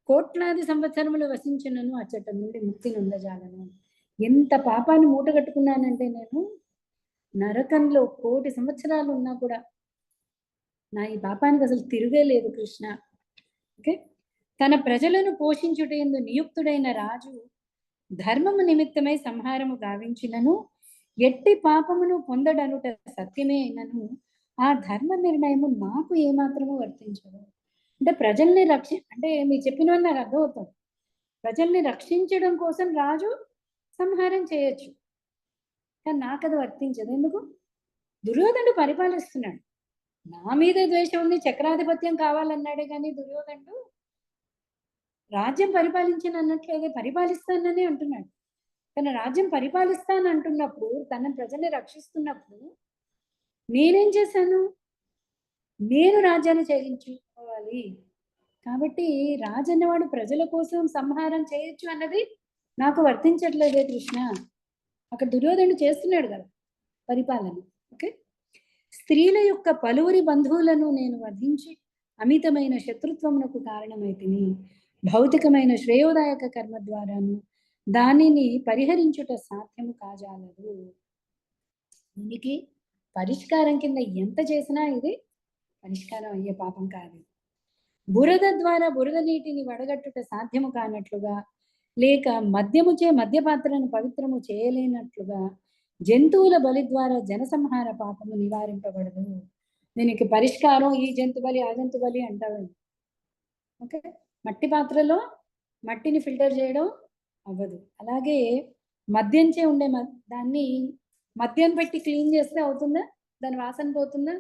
కోట్లాది సంవత్సరములు వసించినను అచ్చట నుండి ముక్తి నొందజాలను. ఎంత పాపాన్ని మూటగట్టుకున్నానంటే నేను నరకంలో 1,000,000 సంవత్సరాలు ఉన్నా కూడా నా ఈ పాపానికి అసలు తిరుగే లేదు కృష్ణ. ఓకే, తన ప్రజలను పోషించుటయందు నియుక్తుడైన రాజు ధర్మము నిమిత్తమై సంహారము గావించినను ఎట్టి పాపమును పొందడనుట సత్యమే అయినను ఆ ధర్మ నిర్ణయము నాకు ఏమాత్రము వర్తించదు. అంటే ప్రజల్ని అంటే మీరు చెప్పినవన్నీ నాకు అర్థమవుతుంది. ప్రజల్ని రక్షించడం కోసం రాజు సంహారం చేయొచ్చు, కానీ నాకు అది వర్తించదు. ఎందుకు? దుర్యోధనుడు పరిపాలిస్తున్నాడు, నా మీద ద్వేషం ఉంది, చక్రాధిపత్యం కావాలన్నాడే కానీ దుర్యోధనుడు రాజ్యం పరిపాలించనన్నట్లేదే, పరిపాలిస్తానని అంటున్నాడు. తన రాజ్యం పరిపాలిస్తాను అంటున్నప్పుడు, తన ప్రజల్ని రక్షిస్తున్నప్పుడు నేనేం చేశాను? నేను రాజ్యాన్ని చేయించుకోవాలి. కాబట్టి రాజు అన్నవాడు ప్రజల కోసం సంహారం చేయొచ్చు అన్నది నాకు వర్తించట్లేదే కృష్ణ. అక్కడ దుర్యోధనుడు చేస్తున్నాడు కదా పరిపాలన. ఓకే, స్త్రీల యొక్క పలువురి బంధువులను నేను వధించి అమితమైన శత్రుత్వమునకు కారణమైతిని. భౌతికమైన శ్రేయోదాయక కర్మ ద్వారాను దానిని పరిహరించుట సాధ్యము కాజాలదు. దీనికి పరిష్కారం కింద ఎంత చేసినా ఇది పరిష్కారం అయ్యే పాపం కాదు. బురద ద్వారా బురద నీటిని వడగట్టుట సాధ్యము కానట్లుగా, లేక మద్యముచే మద్యపాత్రను పవిత్రము చేయలేనట్లుగా జంతువుల బలి ద్వారా జనసంహార పాపము నివారింపబడదు. దీనికి పరిష్కారం ఈ జంతు బలి ఆ జంతు బలి అంటారు. ఓకే, మట్టి పాత్రలో మట్టిని ఫిల్టర్ చేయడం అవ్వదు. అలాగే మద్యంచే ఉండే దాన్ని మద్యం పెట్టి క్లీన్ చేస్తే అవుతుందా? దాని వాసన పోతుందా?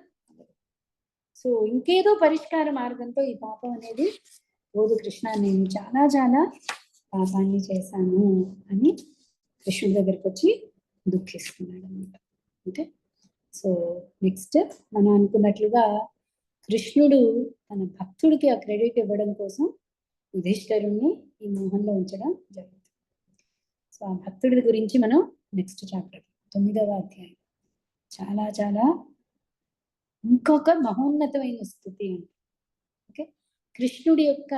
సో ఇంకేదో పరిష్కార మార్గంతో ఈ పాపం అనేది రోజు కృష్ణ నేను చాలా చాలా పాపాన్ని చేశాను అని కృష్ణుడి దగ్గరికి వచ్చి దుఃఖిస్తున్నాడు అనమాట. ఓకే, సో నెక్స్ట్ మనం అనుకున్నట్లుగా కృష్ణుడు తన భక్తుడికి ఆ క్రెడిట్ ఇవ్వడం కోసం యుధిష్ఠిరుణ్ణి ఈ మోహంలో ఉంచడం జరుగుతుంది. సో ఆ భక్తుడి గురించి మనం నెక్స్ట్ చాప్టర్ 9వ అధ్యాయం చాలా చాలా ఇంకొక మహోన్నతమైన స్థుతి అండి. ఓకే, కృష్ణుడి యొక్క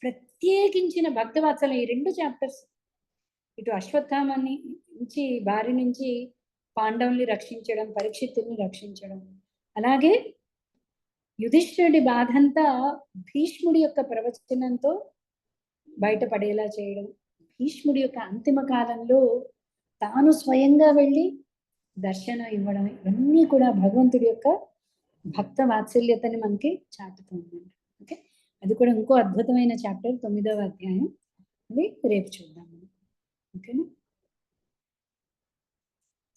ప్రత్యేకించిన భక్తవాత్సల్యం ఈ 2 చాప్టర్స్, ఇటు అశ్వత్థామని నుంచి భార్య నుంచి పాండవుల్ని రక్షించడం, పరీక్షిత్తుల్ని రక్షించడం, అలాగే యుధిష్ఠిరుడి బాధంతా భీష్ముడి యొక్క ప్రవచనంతో బయటపడేలా చేయడం, భీష్ముడి యొక్క అంతిమ కాలంలో తాను స్వయంగా వెళ్ళి దర్శనం ఇవ్వడం, ఇవన్నీ కూడా భగవంతుడి యొక్క భక్త వాత్సల్యతని మనకి చాటుతుంది. ఓకే, అది కూడా ఇంకో అద్భుతమైన చాప్టర్ 9వ అధ్యాయం, అది రేపు చూద్దాం. ఓకేనా?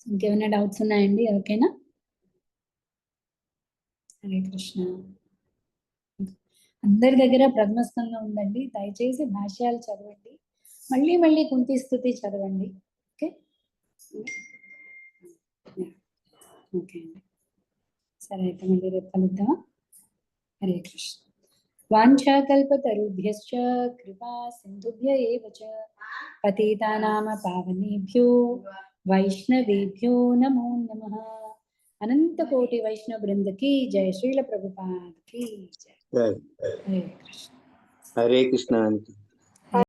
ఇంకేమైనా డౌట్స్ ఉన్నాయండి ఎవరికైనా? హరే కృష్ణ. అందరి దగ్గర ప్రథమస్థంగా ఉందండి, దయచేసి భాష్యాలు చదవండి, మళ్ళీ మళ్ళీ కుంతి స్తుతి చదవండి. ఓకే ఓకే అండి, సరే అయితే మళ్ళీ రేపు కలుద్దామా? హరే కృష్ణ. వాంఛాకల్పతరుభ్యశ్చ కృపా సింధుభ్య ఏవ చ పతితానాం పావనేభ్యో వైష్ణవేభ్యో నమో నమః. అనంత కోటి వైష్ణవ బృంద की जय, శ్రీల ప్రభుపాద की जय. हरे कृष्ण।